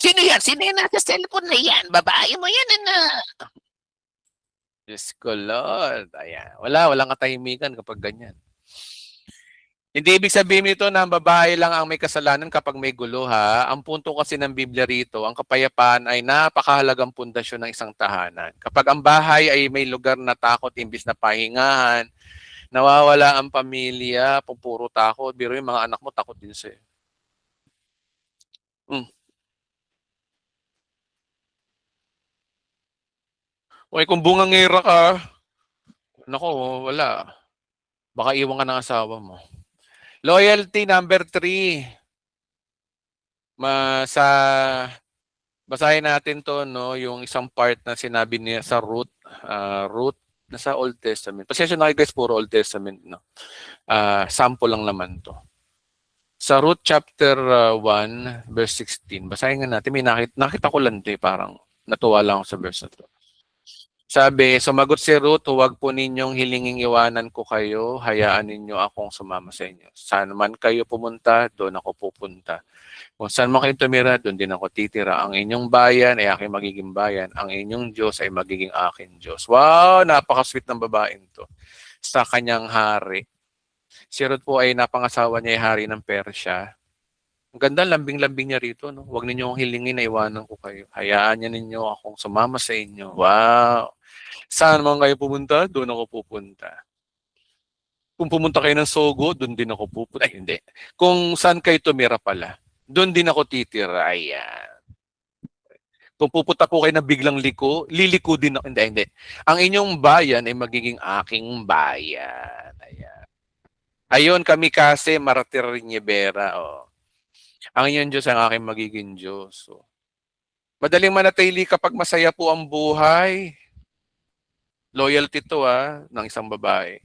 Sino yan? Sino yan nasa cellphone na yan? Babae mo yan, ano? Diyos ko Lord, ayan. Walang katahimikan kapag ganyan. Hindi ibig sabihin nito na ang babae lang ang may kasalanan kapag may gulo ha. Ang punto kasi ng Biblia rito, ang kapayapaan ay napakahalagang pundasyon ng isang tahanan. Kapag ang bahay ay may lugar na takot imbis na pahingahan, nawawala ang pamilya, puro takot. Biro yung mga anak mo takot din sa'yo. Hmm. Uy, kung bungangera ka, naku, wala. Baka iwan ka ng asawa mo. Loyalty number 3. Sa basahin natin 'to 'no, yung isang part na sinabi niya sa Ruth nasa Old Testament. Pasensya na kayo guys, puro Old Testament 'no. Sample lang naman 'to. Sa Ruth chapter 1 verse 16. Basahin nga natin. May nakita ko lang 'to, parang natuwa lang ako sa verse na 'to. Sabi, sumagot si Ruth, huwag po ninyong hilinging iwanan ko kayo, hayaan ninyo akong sumama sa inyo. Saan man kayo pumunta, doon ako pupunta. Kung saan man kayo tumira, doon din ako titira. Ang inyong bayan ay aking magiging bayan. Ang inyong Diyos ay magiging aking Diyos. Wow, napaka-sweet ng babaeng to. Sa kanyang hari. Si Ruth po ay napangasawa niya ay hari ng Persya. Ang ganda, lambing-lambing niya rito. No? Huwag ninyo akong hilingin na iwanan ko kayo. Hayaan niya ninyo akong sumama sa inyo. Wow. Saan man kayo pumunta, doon ako pupunta. Kung pumunta kayo ng Sogo, doon din ako pupunta. Ay, hindi. Kung saan kayo tumira pala, doon din ako titira. Ayan. Kung pupunta po kayo na biglang liliko din ako. Hindi, hindi. Ang inyong bayan ay magiging aking bayan. Ayan. Ayon kami kasi Maratir Niebera. Oh. Ang inyong Diyos ang aking magiging Diyos. Oh. Madaling manatili kapag masaya po ang buhay. Loyalty to ng isang babae.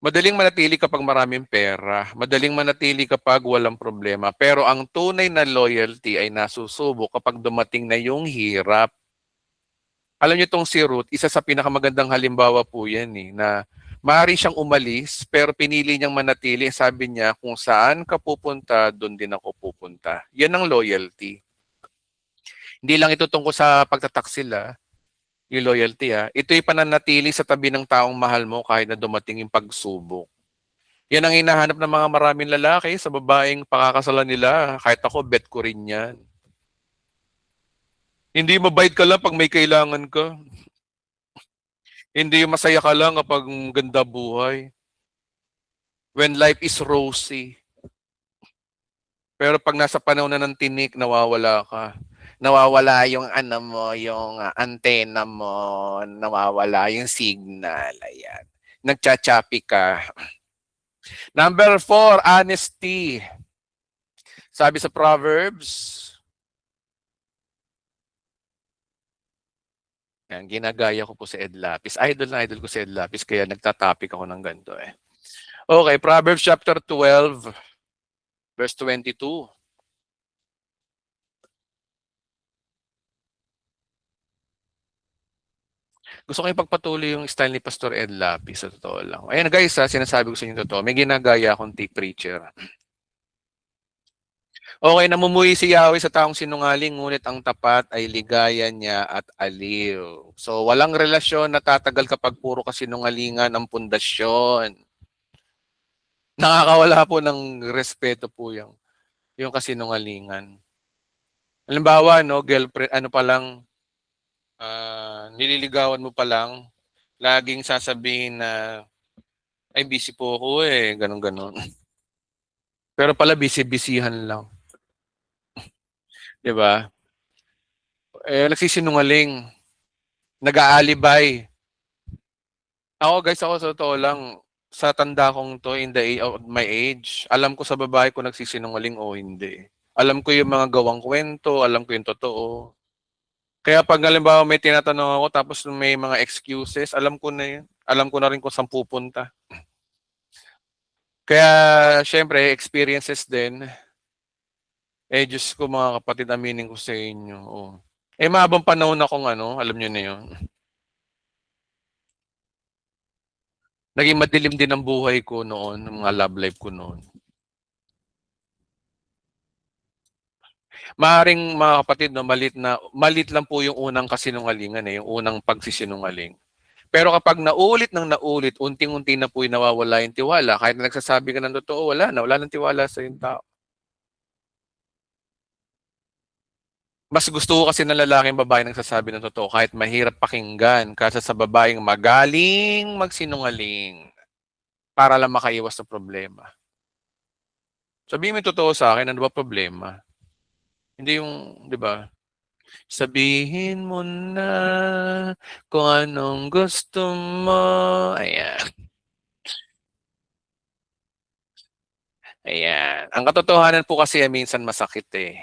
Madaling manatili kapag maraming pera. Madaling manatili kapag walang problema. Pero ang tunay na loyalty ay nasusubok kapag dumating na yung hirap. Alam niyo itong si Ruth, isa sa pinakamagandang halimbawa po yan na maaari siyang umalis pero pinili niyang manatili. Sabi niya, kung saan ka pupunta, doon din ako pupunta. Yan ang loyalty. Hindi lang ito tungkol sa pagtataksil yung loyalty Ito'y pananatili sa tabi ng taong mahal mo kahit na dumating yung pagsubok. Yan ang hinahanap ng mga maraming lalaki sa babaeng pakakasalan nila. Kahit ako, bet ko rin yan. Hindi mabait ka lang pag may kailangan ka. Hindi masaya ka lang kapag ganda buhay. When life is rosy. Pero pag nasa panahon na ng tinik, nawawala ka. Nawawala yung yung antena mo, nawawala yung signal. Ayan. Nagchachapi ka. Number 4, honesty. Sabi sa Proverbs, yan, ginagaya ko po si Ed Lapis. Idol ko si Ed Lapis, kaya nagtatapik ako ng ganito Okay, Proverbs chapter 12, verse 22. Gusto ko ipagpatuloy yung style ni Pastor Ed Lapis, sa totoo lang. Ayan guys, sinasabi ko sa inyo totoo, may ginagaya akong preacher. Okay, namumuhi si Yahweh sa taong sinungaling, ngunit ang tapat ay ligaya niya at aliw. So, walang relasyon na tatagal kapag puro kasinungalingan ang pundasyon. Nakakawala po ng respeto po yung kasinungalingan. Halimbawa, girlfriend, pa lang, nililigawan mo pa lang, laging sasabihin na, ay, busy po ako ganon. Pero pala, busy-busyhan lang. 'Di ba? Nagsisinungaling, nag-aalibay. Ako guys, sa totoo lang, sa tanda kong to, in the of my age, alam ko sa babae ko nagsisinungaling o hindi. Alam ko yung mga gawang kwento, alam ko yung totoo. Kaya pag halimbawa may tinatanong ako tapos may mga excuses, alam ko na yun. Alam ko na rin kung saan pupunta. Kaya syempre, experiences din. Diyos ko mga kapatid, aminin ko sa inyo. Oh. Mahabang panahon akong alam nyo na yun. Naging madilim din ang buhay ko noon, ang mga love life ko noon. Maaring mga kapatid, malit lang po yung unang kasinungalingan yung unang pagsisinungaling. Pero kapag naulit ng naulit, unting-unti na po yung nawawala yung tiwala. Kahit na nagsasabi ka ng totoo, wala ng tiwala sa yung tao. Mas gusto ko kasi ng lalaking babae nagsasabi ng totoo kahit mahirap pakinggan kaysa sa babaeng magaling magsinungaling para lang makaiwas sa problema. Sabihin mo yung totoo sa akin, ano ba problema? Hindi yung, di ba? Sabihin mo na kung anong gusto mo. Ayan. Ayan. Ang katotohanan po kasi ay minsan masakit eh.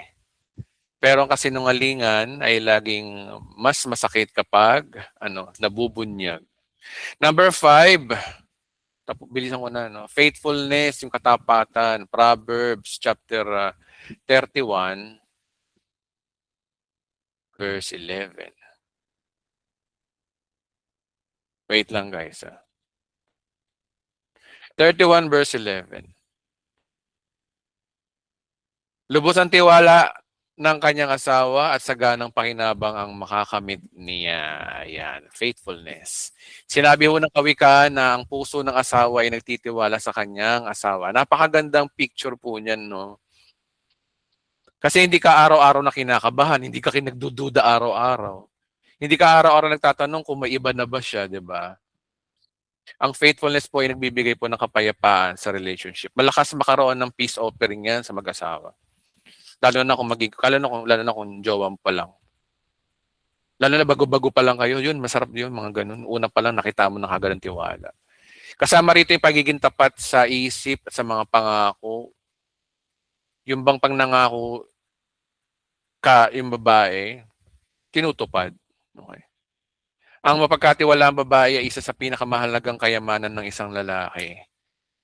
Pero ang kasinungalingan ay laging mas masakit kapag nabubunyag. Number 5, bilisan ko na, no? Faithfulness, yung katapatan. Proverbs chapter 31, verse 11. Wait lang guys. 31 verse 11. Lubos ang tiwala ng kanyang asawa at saganang pakinabang ang makakamit niya. Ayan, faithfulness. Sinabi ho ng kawikaan na ang puso ng asawa ay nagtitiwala sa kanyang asawa. Napakagandang picture po niyan, no? Kasi hindi ka araw-araw na kinakabahan, hindi ka nagdududa araw-araw. Hindi ka araw-araw nagtatanong kung may iba na ba siya, di ba? Ang faithfulness po ay nagbibigay po ng kapayapaan sa relationship. Malakas makaroon ng peace offering yan sa mag-asawa. Lalo na kung jowa mo pa lang. Lalo na bago-bago pa lang kayo, yun, masarap yun, mga ganun. Una pa lang, nakita mo na kagad ang tiwala. Kasama rito yung pagiging tapat sa isip at sa mga pangako. Yung bang pang nangako ka, yung babae, tinutupad. Okay. Ang mapagkatiwalaan babae ay isa sa pinakamahalagang kayamanan ng isang lalaki.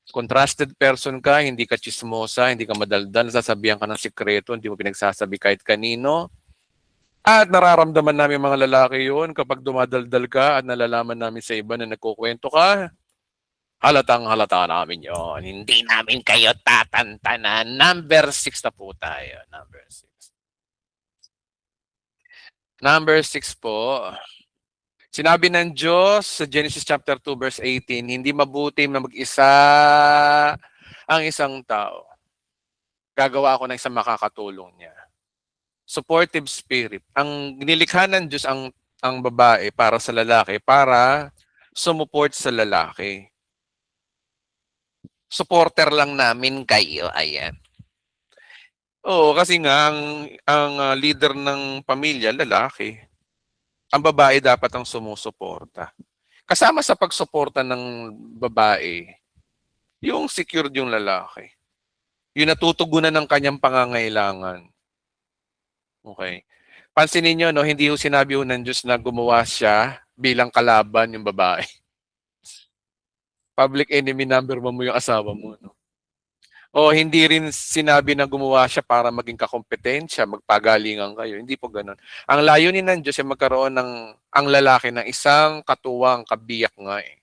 Kung trusted person ka, hindi ka chismosa, hindi ka madaldal, nasasabihan ka ng sikreto, hindi mo pinagsasabi kahit kanino. At nararamdaman namin mga lalaki yun kapag dumadaldal ka at nalalaman namin sa iba na nagkukwento ka, halatang halata namin yon. Hindi namin kayo tatantanan. Number 6 na po tayo. Number 6. Number 6 po. Sinabi ng Diyos sa Genesis chapter 2 verse 18, hindi mabuti na mag-isa ang isang tao. Gagawa ako ng isang makakatulong niya. Supportive spirit. Ang nilikha ng Diyos ang babae para sa lalaki, para sumuport sa lalaki. Supporter lang namin kayo, ayan. Oo, kasi nga ang leader ng pamilya lalaki. Ang babae dapat ang sumusuporta. Kasama sa pagsuporta ng babae, yung secured yung lalaki. Yung natutugunan ng kanyang pangangailangan. Okay. Pansinin niyo, no, hindi ho sinabi ho ng Diyos na gumawa siya bilang kalaban yung babae. Public enemy number 1 mo yung asawa mo. No? O hindi rin sinabi na gumawa siya para maging kakompetensya, magpagalingan kayo. Hindi po ganun. Ang layunin ng Diyos ay magkaroon ang lalaki ng isang katuwang kabiyak nga eh.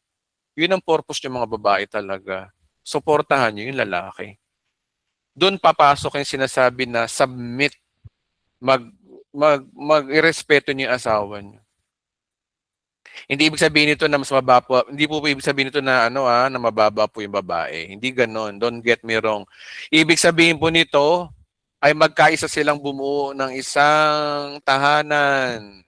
Yun ang purpose ng mga babae talaga. Suportahan niyo yung lalaki. Doon papasok yung sinasabi na submit, mag-irespeto niyo yung asawa niyo. Hindi ibig sabihin nito na mas mababa po, hindi po ibig sabihin nito na na mababa po yung babae. Hindi ganoon. Don't get me wrong. Ibig sabihin po nito ay magkaisa silang bumuo ng isang tahanan.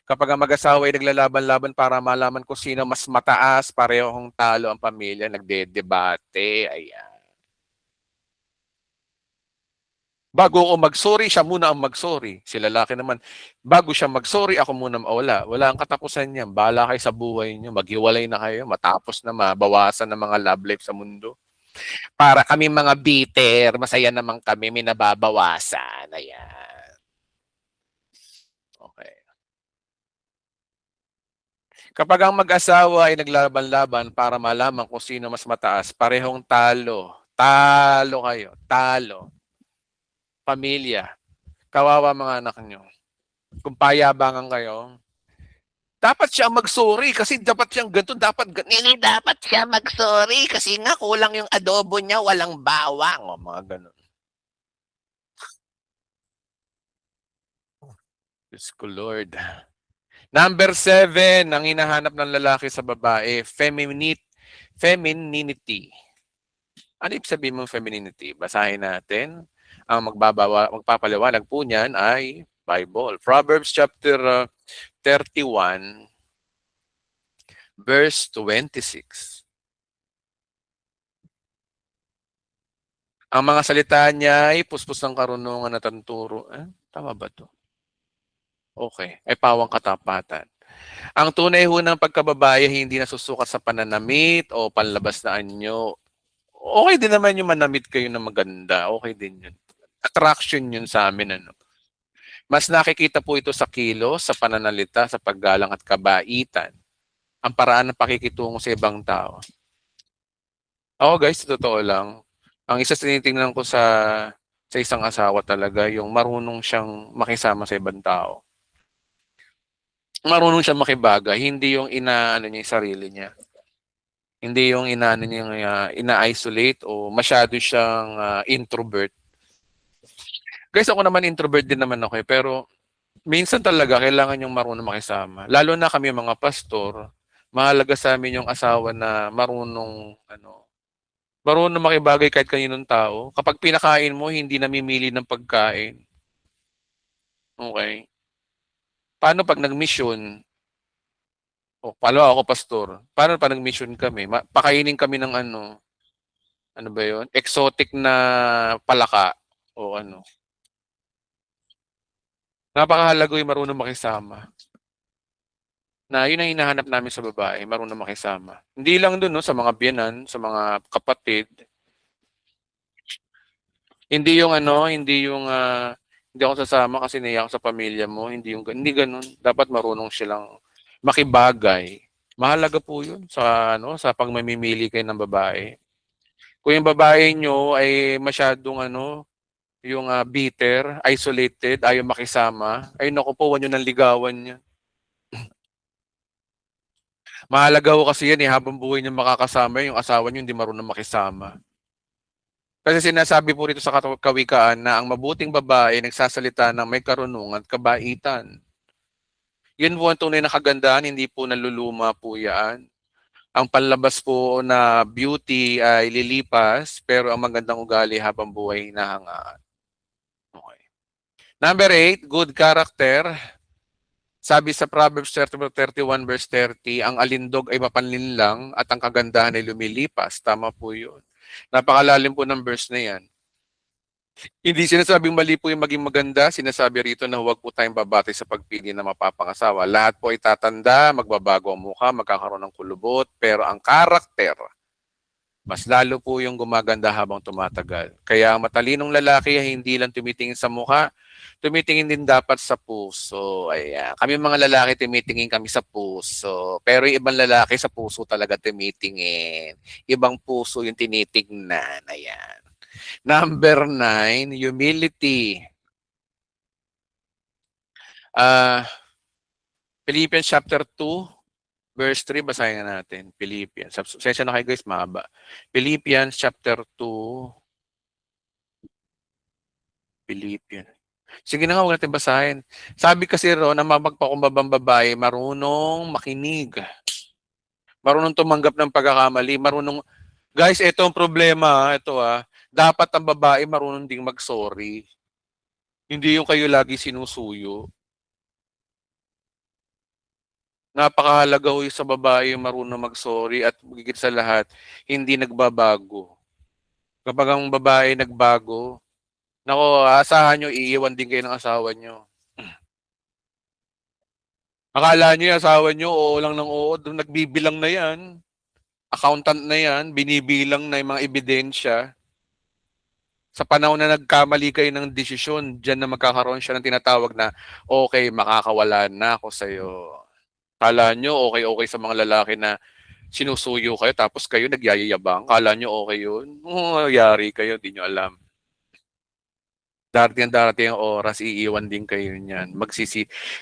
Kapag ang mag-asawa ay naglalaban-laban para malaman kung sino mas mataas, parehong talo ang pamilya, nagdedebate. Ayan. Bago ako mag-sorry, siya muna ang mag-sorry. Si lalaki naman, bago siya mag-sorry, ako muna, wala ang katapusan niyan. Bahala kayo sa buhay niyo, maghiwalay na kayo, matapos na mabawasan ng mga love life sa mundo. Para kami mga bitter, masaya naman kami, may nababawasan. Ayan. Okay. Kapag ang mag-asawa ay naglaban-laban para malaman kung sino mas mataas, parehong talo. Talo kayo. Talo. Pamilya. Kawawa mga anak nyo. Kung payabangan kayo, dapat siya mag-sorry kasi dapat siyang ganito, hindi dapat siya mag-sorry kasi nga kulang yung adobo niya, walang bawang, o mga ganun. Diyos ko Lord. Number 7, ang hinahanap ng lalaki sa babae, femininity. Ano ibig sabihin mong femininity? Basahin natin. Ang magpapaliwanag po niyan ay Bible. Proverbs chapter 31, verse 26. Ang mga salita niya ay puspos ng karunungan at tanturo. Tama ba to? Okay. Ay pawang katapatan. Ang tunay ho ng pagkababae hindi nasusukat sa pananamit o panlabas na anyo okey din naman yung manamit kayo ng maganda, okey din yun. Attraction yun sa'min ano. Mas nakikita po ito sa kilos, sa pananalita, sa paggalang at kabaitan, ang paraan ng pakikitungo sa ibang tao. Ako guys, sa totoo lang, ang isa sa tinitingnan ko sa isang asawa talaga yung marunong siyang makisama sa ibang tao. Marunong siyang makibagay, hindi yung inaano niya yung sarili niya. Hindi yung inaano niya yung, ina-isolate o masyado siyang, introvert. Guys, ako naman introvert din naman ako, eh, pero minsan talaga kailangan yung marunong makisama. Lalo na kami mga pastor, mahalaga sa'min yung asawa na marunong ano, marunong makibagay kahit kaninong tao. Kapag pinakain mo hindi namimili ng pagkain, okey. Paano 'pag nag-mission, halimbawa ako pastor, paano 'pag nag-mission kami, pakainin kami ng ano, ano ba yun, exotic na palaka o ano. Napakahalaga yung marunong makisama, na yun ang hinahanap namin sa babae, marunong makisama. Hindi lang dun 'no, sa mga biyenan, sa mga kapatid, hindi yung ano, hindi ako sasama kasi nahiya ako sa pamilya mo, hindi gano'n. Dapat marunong silang makibagay. Mahalaga po yun sa ano, sa pagmamimili kayo ng babae. Kung yung babae niyo ay masyadong ano, yung, bitter, isolated, ayaw makisama, ay naku po, huwag niyo ng ligawan yan. Mahalaga ho kasi yan, eh, habang buhay niyo makakasama yung asawa niyo hindi marunong makisama. Kasi sinasabi po rito sa kawikaan na ang mabuting babae nagsasalita ng may karunungan at kabaitan. Yun po ang tunay na kagandahan, hindi po naluluma po yan. Ang panlabas po na beauty ay lilipas, pero ang magandang ugali habang buhay hinahangaan. Okey. Number 8, good character. Sabi sa Proverbs 31 verse 30, ang alindog ay mapanlinlang at ang kagandahan ay lumilipas. Tama po yun. Napakalalim po ng verse na yan. Hindi sinasabing mali po yung maging maganda, sinasabi rito na huwag po tayong babati sa pagpili ng mapapangasawa. Lahat po ay tatanda, magbabago ang mukha, magkakaroon ng kulubot, pero ang karakter, mas lalo po yung gumaganda habang tumatagal. Kaya ang matalinong lalaki ay hindi lang tumitingin sa mukha, tumitingin din dapat sa puso. Ayan. Kami mga lalaki, tumitingin kami sa puso. Pero yung ibang lalaki sa puso talaga tumitingin. Ibang puso yung tinitingnan. Ayan. Number 9, humility. Ah, Philippians chapter 2, verse 3, basahin na natin. Philippians. Sensya na kayo guys, mahaba. Philippians chapter 2, Philippians. Sige na nga, huwag natin basahin. Sabi kasi ro na mapagpakumbabang babae, marunong makinig, marunong tumanggap ng pagkakamali, marunong, guys, ito ang problema, ito dapat ang babae marunong ding mag-sorry. Hindi yung kayo lagi sinusuyo. Napakahalaga ho sa babae yung marunong mag-sorry at higit sa lahat, hindi nagbabago. Kapag ang babae nagbago, naku, aasahan niyo iiwan din kayo ng asawa niyo. Akala niyo yung asawa niyo oo lang ng oo, nagbibilang na yan, accountant na yan, binibilang na yung mga ebidensya. Sa panahon na nagkamali kayo ng desisyon, diyan na magkakaroon siya ng tinatawag na, "Okey, makakawala na ako sa'yo." Akala niyo okey-okey sa mga lalaki na sinusuyo kayo tapos kayo nagyayabang, akala niyo okey yun? Yari kayo, 'di niyo alam. Darating ang oras iiwan din kayo niyan,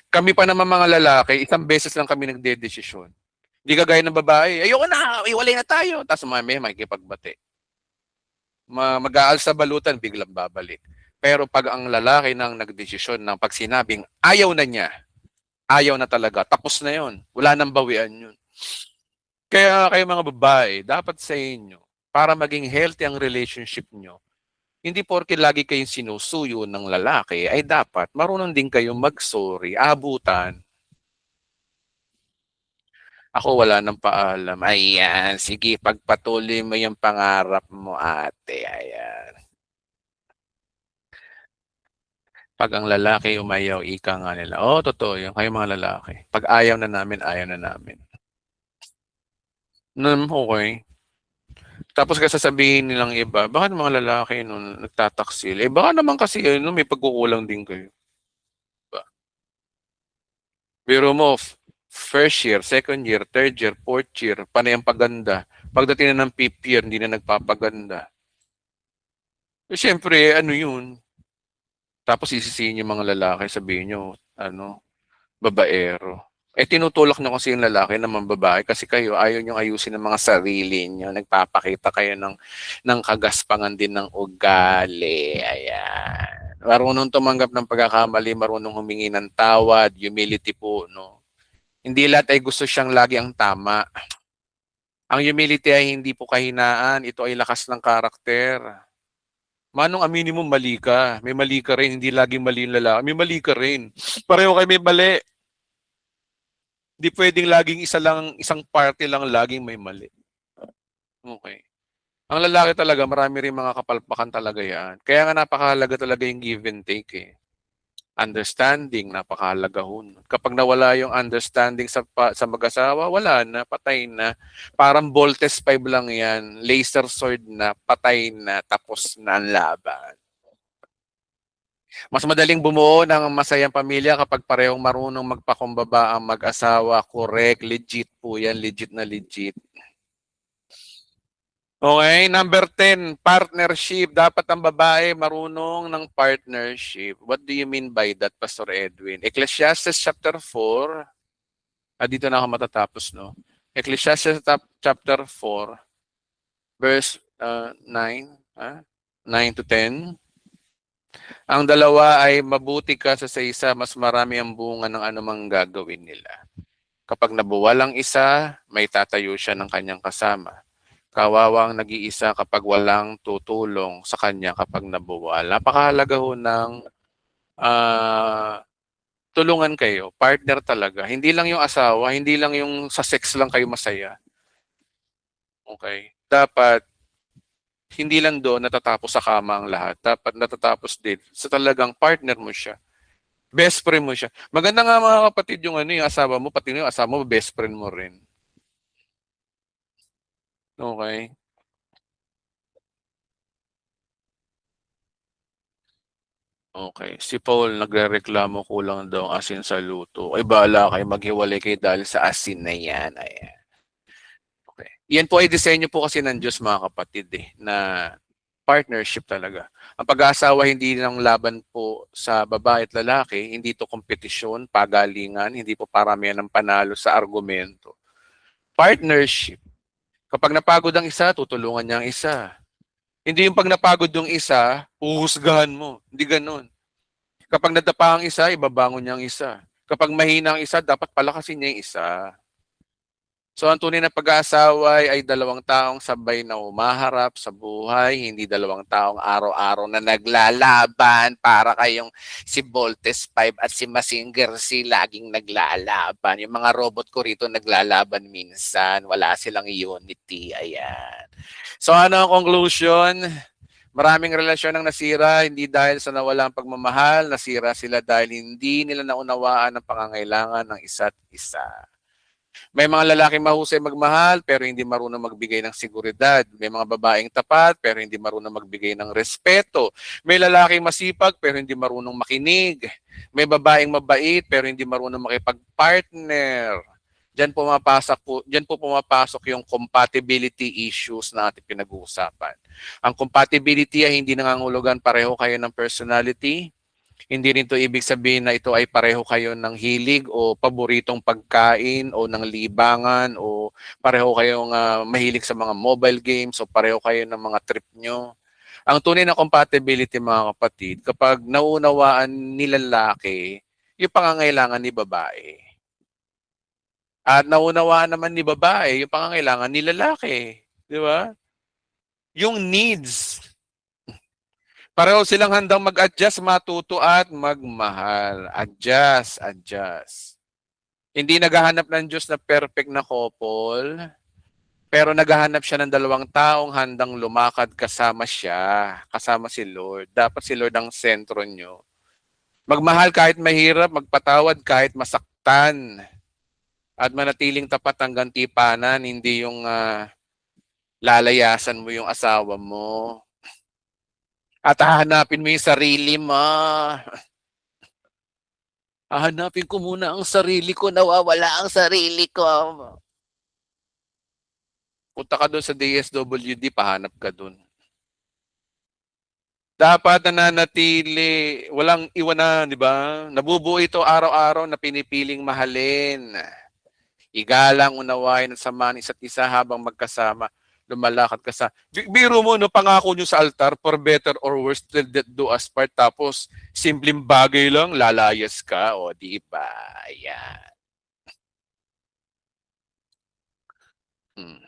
kami pa naman mga lalaki isang beses lang kami nagdedesisyon. Hindi kagaya ng babae, "Ayoko na, hiwalay na tayo." Tapos mamaya makikipagbati. Mag-aalsa balutan biglang babalik. Pero 'pag ang lalaki nang nagdesisyon ng 'pag sinabing ayaw na niya, ayaw na talaga, tapos na 'yun, wala nang bawian 'yun. Kaya kayo mga babae, dapat sa inyo, para maging healthy ang relationship niyo, hindi porke lagi kayong sinusuyo ng lalaki ay dapat marunong din kayong mag-sorry, abutan. Ako wala ng paalam, ayan, sige pagpatuloy mo yung pangarap mo ate, ayan. 'Pag ang lalaki umayaw ika nga nila, oo totoo yun, kayong mga lalaki, 'pag ayaw na namin, ayaw na namin. Okey. Tapos kasi sasabihin nilang iba, "Bakit mga lalaki no nagtataksil? Eh, baka naman kasi ano may pagkukulang din kayo." Ba biro mo first year, second year, third year, fourth year, panay ang paganda. Pagdating na ng fifth year hindi na nagpapaganda. Eh, siyempre ano 'yun, tapos sisisihin yung mga lalaki sabihin niyo ano, babaero. Eh, tinutulak niyo kasi yung lalaki na mambabae kasi kayo ayaw niyong ayusin ang mga sarili niyo, nagpapakita kayo ng kagaspangan din ng ugali, ayan. Marunong tumanggap ng pagkakamali, marunong humingi ng tawad, humility po 'no. Hindi lahat ay gusto siyang lagi ang tama. Ang humility ay hindi po kahinaan, ito ay lakas ng karakter. Manong aminin mo mali ka, may mali ka rin, hindi laging mali yung lalaki, may mali ka rin. Pareho kayo may mali. Hindi puwedeng laging isang party lang laging may mali, okey. Ang lalaki talaga marami ring mga kapalpakan talaga 'yan. Kaya nga napakahalaga talaga yung give and take, eh. Understanding, napakahalaga ho nun. Kapag nawala yung understanding sa mag-asawa, wala na, patay na. Parang Voltes 5 lang 'yan, laser sword na, patay na, tapos na ang laban. Mas madaling bumuo ng masayang pamilya kapag parehong marunong magpakumbaba ang mag-asawa, correct, legit po 'yan, legit na legit. Okay, number 10, partnership. Dapat ang babae marunong ng partnership. What do you mean by that, Pastor Edwin? Ecclesiastes chapter 4, dito na ako matatapos, no? Ecclesiastes chapter 4, verse 9, 9 to 10. Ang dalawa ay mabuti ka sa isa, mas marami ang bunga ng anumang gagawin nila. Kapag nabuwal ang isa, may tatayo siya ng kanyang kasama. Kawawa ang nag-iisa kapag walang tutulong sa kanya kapag nabuwal. Napakahalaga ho ng tulungan kayo, partner talaga. Hindi lang yung asawa, hindi lang yung sa sex lang kayo masaya. Okay? Dapat hindi lang doon natatapos sa kama ang lahat. Dapat natatapos din sa talagang partner mo siya. Best friend mo siya. Maganda nga mga kapatid yung ano yung asawa mo, pati yung asawa mo, best friend mo rin. Okay? Okay. Si Paul nagrereklamo kulang daw ang asin sa luto. Ay bahala kayo, maghiwalay kayo dahil sa asin na yan. Ayan. Okay. Yan po ay disenyo po kasi ng Diyos mga kapatid na partnership talaga. Ang pag-aasawa hindi lang laban po sa babae at lalaki, hindi to kompetisyon, pagalingan, hindi po paramihan ng panalo sa argumento. Partnership. Kapag napagod ang isa, tutulungan niya ang isa. Hindi yung pag napagod yung isa, uhusgahan mo. Hindi ganoon. Kapag nadapa ang isa, ibabangon niya ang isa. Kapag mahina ang isa, dapat palakasin niya yung isa. So ang tunay na pag-aasawa ay dalawang taong sabay na humaharap sa buhay, hindi dalawang taong araw-araw na naglalaban para kayong si Voltes 5 at si Mazinger Z laging naglalaban. Yung mga robot ko rito naglalaban minsan, wala silang unity, ayan. So ano ang conclusion? Maraming relasyon ang nasira hindi dahil sa nawalang pagmamahal, nasira sila dahil hindi nila naunawaan ang pangangailangan ng isa't isa. May mga lalaking mahusay magmahal pero hindi marunong magbigay ng seguridad. May mga babaeng tapat pero hindi marunong magbigay ng respeto. May lalaking masipag pero hindi marunong makinig. May babaeng mabait pero hindi marunong makipag-partner. Diyan po pumapasok yung compatibility issues na ating pinag-uusapan. Ang compatibility ay hindi nangangulugan pareho kayo ng personality, hindi rin to ibig sabihin na ito ay pareho kayo ng hilig o paboritong pagkain o ng libangan o pareho kayong mahilig sa mga mobile games o pareho kayo ng mga trip nyo. Ang tunay na compatibility mga kapatid, kapag naunawaan ni lalaki yung pangangailangan ni babae. At naunawaan naman ni babae yung pangangailangan ni lalaki. Di ba? Yung needs. Pareho silang handang mag-adjust, matuto at magmahal. Adjust, adjust. Hindi naghahanap ng Diyos na perfect na couple, pero naghahanap siya ng dalawang taong handang lumakad kasama siya, kasama si Lord. Dapat si Lord ang sentro nyo. Magmahal kahit mahirap, magpatawad kahit masaktan, at manatiling tapat hanggang tipanan, hindi yung lalayasan mo yung asawa mo at hahanapin mo yung sarili mo. Hahanapin ko muna ang sarili ko, nawawala ang sarili ko. Punta ka dun sa DSWD, pahanap ka dun. Dapat nananatili, walang iwanan, di ba? Nabubuo ito araw-araw na pinipiling mahalin. Igalang, unawain at samahan isa't isa habang magkasama. Lumalakad ka sa... Biro mo, no, pangako nyo sa altar, for better or worse, till death do us part. Tapos, simpleng bagay lang, lalayas ka. O, di ba? Ayan. Hmm.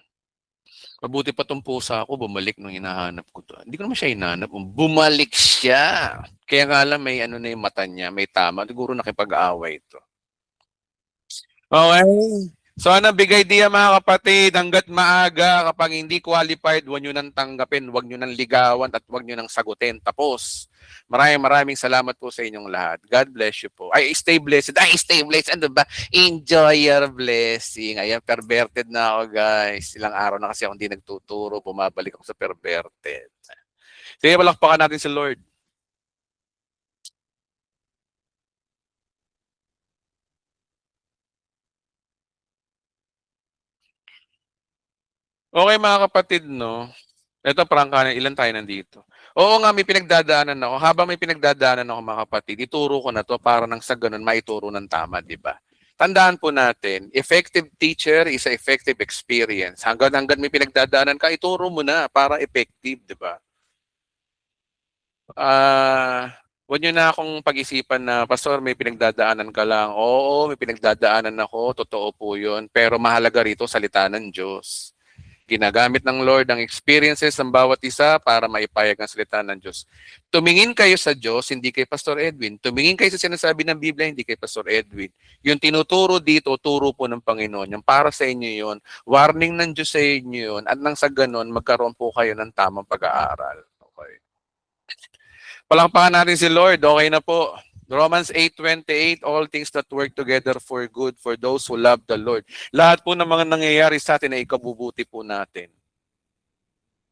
Mabuti pa tong pusa ko, bumalik nung hinahanap ko to. Hindi ko naman siya hinahanap. Bumalik siya. Kaya nga lang may ano na yung mata niya, may tama. Siguro nakipag-away ito. Okay. So ano, bigay diya mga kapatid, hanggat maaga, kapag hindi qualified, huwag nyo nang tanggapin, huwag nyo nang ligawan, at huwag nyo nang sagutin. Tapos, maraming salamat po sa inyong lahat. God bless you po. Ay, stay blessed. Ay, stay blessed. Ano ba? Enjoy your blessing. Ayan, perverted na ako, guys. Ilang araw na kasi ako hindi nagtuturo. Bumabalik ako sa perverted. Sige, palakpakan natin si Lord. Okay mga kapatid, no? Ito prangka, ilan tayo nandito? Oo nga, may pinagdadaanan ako. Habang may pinagdadaanan ako mga kapatid, ituro ko na to para nang sa ganun maituro ng tama, di ba? Tandaan po natin, effective teacher is a effective experience. Hanggang may pinagdadaanan ka, ituro mo na para effective, di ba? Huwag nyo na akong pag-isipan na, Pastor, may pinagdadaanan ka lang. Oo, may pinagdadaanan ako, totoo po yun. Pero mahalaga rito, salita ng Diyos. Ginagamit ng Lord ang experiences ng bawat isa para maipayag ang salita ng Diyos. Tumingin kayo sa Diyos, hindi kay Pastor Edwin. Tumingin kayo sa sinasabi ng Biblia, hindi kay Pastor Edwin. Yung tinuturo dito, turo po ng Panginoon. Yung para sa inyo yun, warning ng Diyos sa inyo yun, at nang sa ganun, magkaroon po kayo ng tamang pag-aaral. Okay. Palakpakan natin si Lord. Okay na po. Romans 8:28, all things that work together for good for those who love the Lord. Lahat po ng mga nangyayari sa atin ay ikabubuti po natin.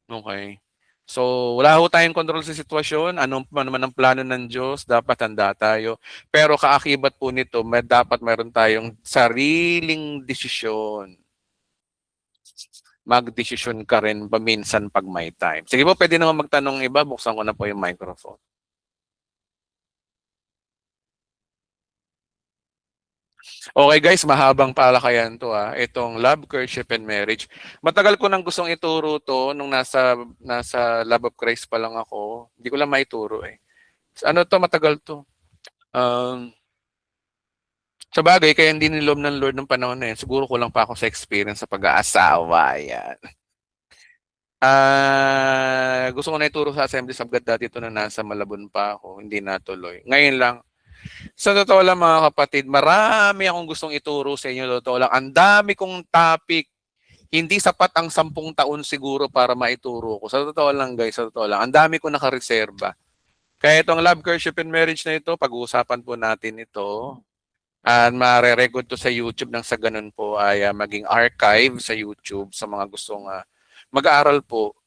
Okay. So, wala ho tayong kontrol sa sitwasyon. Anong man naman ang plano ng Diyos, dapat handa tayo. Pero kaakibat po nito, dapat mayroon tayong sariling desisyon. Magdesisyon ka rin paminsan pag may time. Sige po, pwede naman magtanong iba. Buksan ko na po yung microphone. Okay guys, mahabang talakayan to Itong love, courtship, and marriage. Matagal ko nang gustong ituro to nung nasa Love of Christ pa lang ako. Hindi ko lang maituro eh. Ano to, matagal to. Sa bagay, kaya hindi nilom ng Lord ng panahon na yun. Siguro kulang pa ako sa experience sa pag-aasawa. Yan. Gusto ko na ituro sa Assemblies of God dati ito na nasa Malabon pa ako. Hindi natuloy. Ngayon lang, sa totoo lang mga kapatid, marami akong gustong ituro sa inyo. Totoo lang, ang dami kong topic. Hindi sapat ang 10 taon siguro para maituro ko. Sa totoo lang guys, sa totoo lang, ang dami ko nakareserba. Kaya itong love, courtship, and marriage na ito, pag-uusapan po natin ito. At mare-record to sa YouTube nang sa ganun po ay maging archive sa YouTube sa mga gustong mag-aaral po.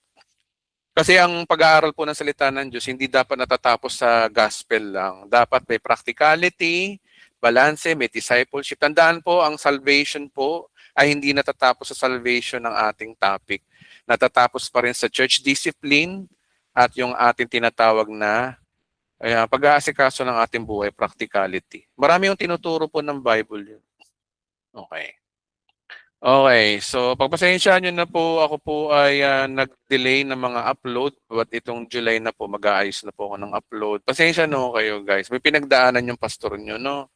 Kasi ang pag-aaral po ng salita ng Diyos, hindi dapat natatapos sa gospel lang. Dapat may practicality, balance, may discipleship. Tandaan po, ang salvation po ay hindi natatapos sa salvation ng ating topic. Natatapos pa rin sa church discipline at yung ating tinatawag na pag-aasikaso ng ating buhay, practicality. Marami yung tinuturo po ng Bible yun. Okay. Okay, so pagpasensyahan nyo na po, ako po ay nag-delay ng mga upload, but itong July na po, mag-aayos na po ako ng upload. Pasensya no kayo guys, may pinagdaanan yung pastor nyo, no?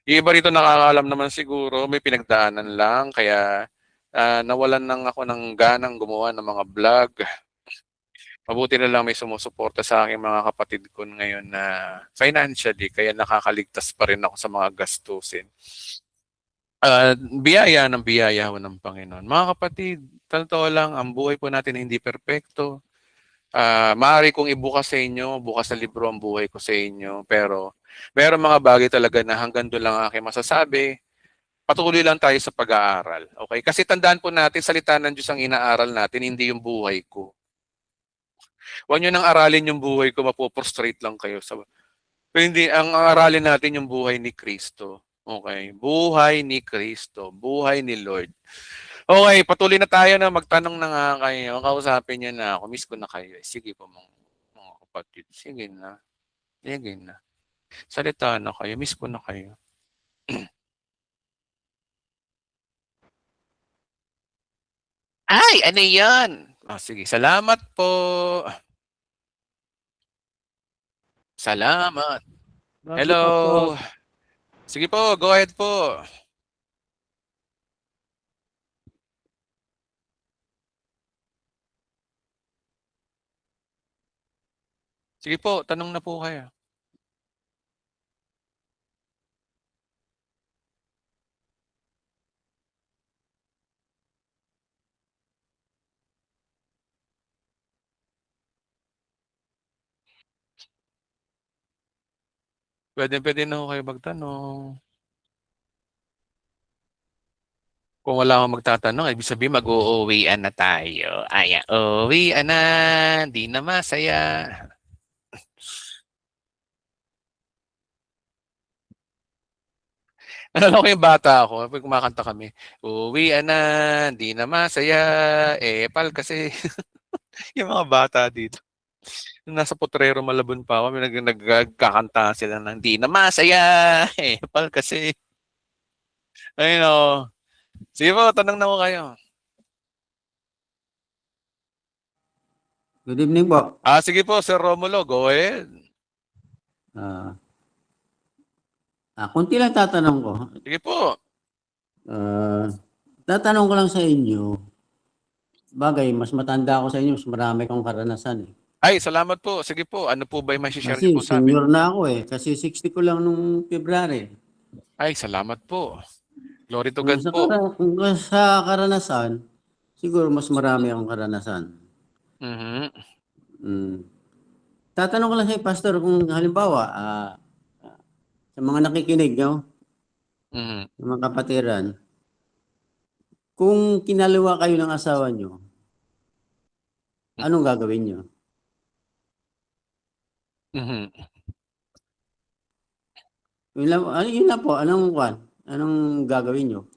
Yung iba rito nakakaalam naman siguro, may pinagdaanan lang, kaya nawalan lang ako ng ganang gumawa ng mga vlog. Mabuti na lang may sumusuporta sa aking mga kapatid ko ngayon na financially, kaya nakakaligtas pa rin ako sa mga gastusin. Biyaya ng biyaya ho ng Panginoon. Mga kapatid, totoo lang, ang buhay po natin hindi perpekto. Maaari kong ibukas sa inyo, bukas sa libro ang buhay ko sa inyo, pero meron mga bagay talaga na hanggang doon lang aking masasabi. Patuloy lang tayo sa pag-aaral. Okay? Kasi tandaan po natin, salita ng Diyos ang inaaral natin, hindi yung buhay ko. Huwag nyo nang aralin yung buhay ko, mapoprostrate lang kayo. Pero hindi, ang aralin natin yung buhay ni Kristo. Okay? Buhay ni Kristo. Buhay ni Lord. Okay, patuloy na tayo na magtanong na nga kayo. Kausapin niyo na ako. Miss ko na kayo. Sige po mga kapatid. Sige na. Sige na. Salita na kayo. Miss ko na kayo. Ay, ano yan? Sige, salamat po. Salamat. Bago Hello. Pastor. Sige po, go ahead po. Sige po, tanong na po kayo. Pwede na ho kayo magtanong. Kung wala akong magtatanong, ibig sabihin mag-uuwian na tayo. Ay, uuwian na. Di na masaya. Naalala ko yung bata ako, pag kumakanta kami, uuwian na, di na masaya, pal kasi. Yung mga bata dito. Nasa Potrero Malabon pa ako, nagkakanta sila ng di na masaya, pal kasi. Ayun o. Sige po, tanong na ko kayo. Good evening po. Sige po, Sir Romulo, go ahead. Kunti lang tatanong ko. Sige po. Tatanong ko lang sa inyo. Bagay, mas matanda ako sa inyo, mas marami kong karanasan eh. Ay, salamat po. Sige po, ano po ba yung share Kasi niyo po sa amin? senior na ako eh. Kasi 60 ko lang nung February. Ay, salamat po. Glory to Kung God po. kung sa karanasan, siguro mas marami akong karanasan. Mhm. Tatanong ko lang sa Pastor kung halimbawa, sa mga nakikinig, no? Mhm. Sa mga kapatiran, kung kinaliwa kayo ng asawa nyo, anong gagawin nyo? Mhm. Yun lang po, anong gagawin nyo?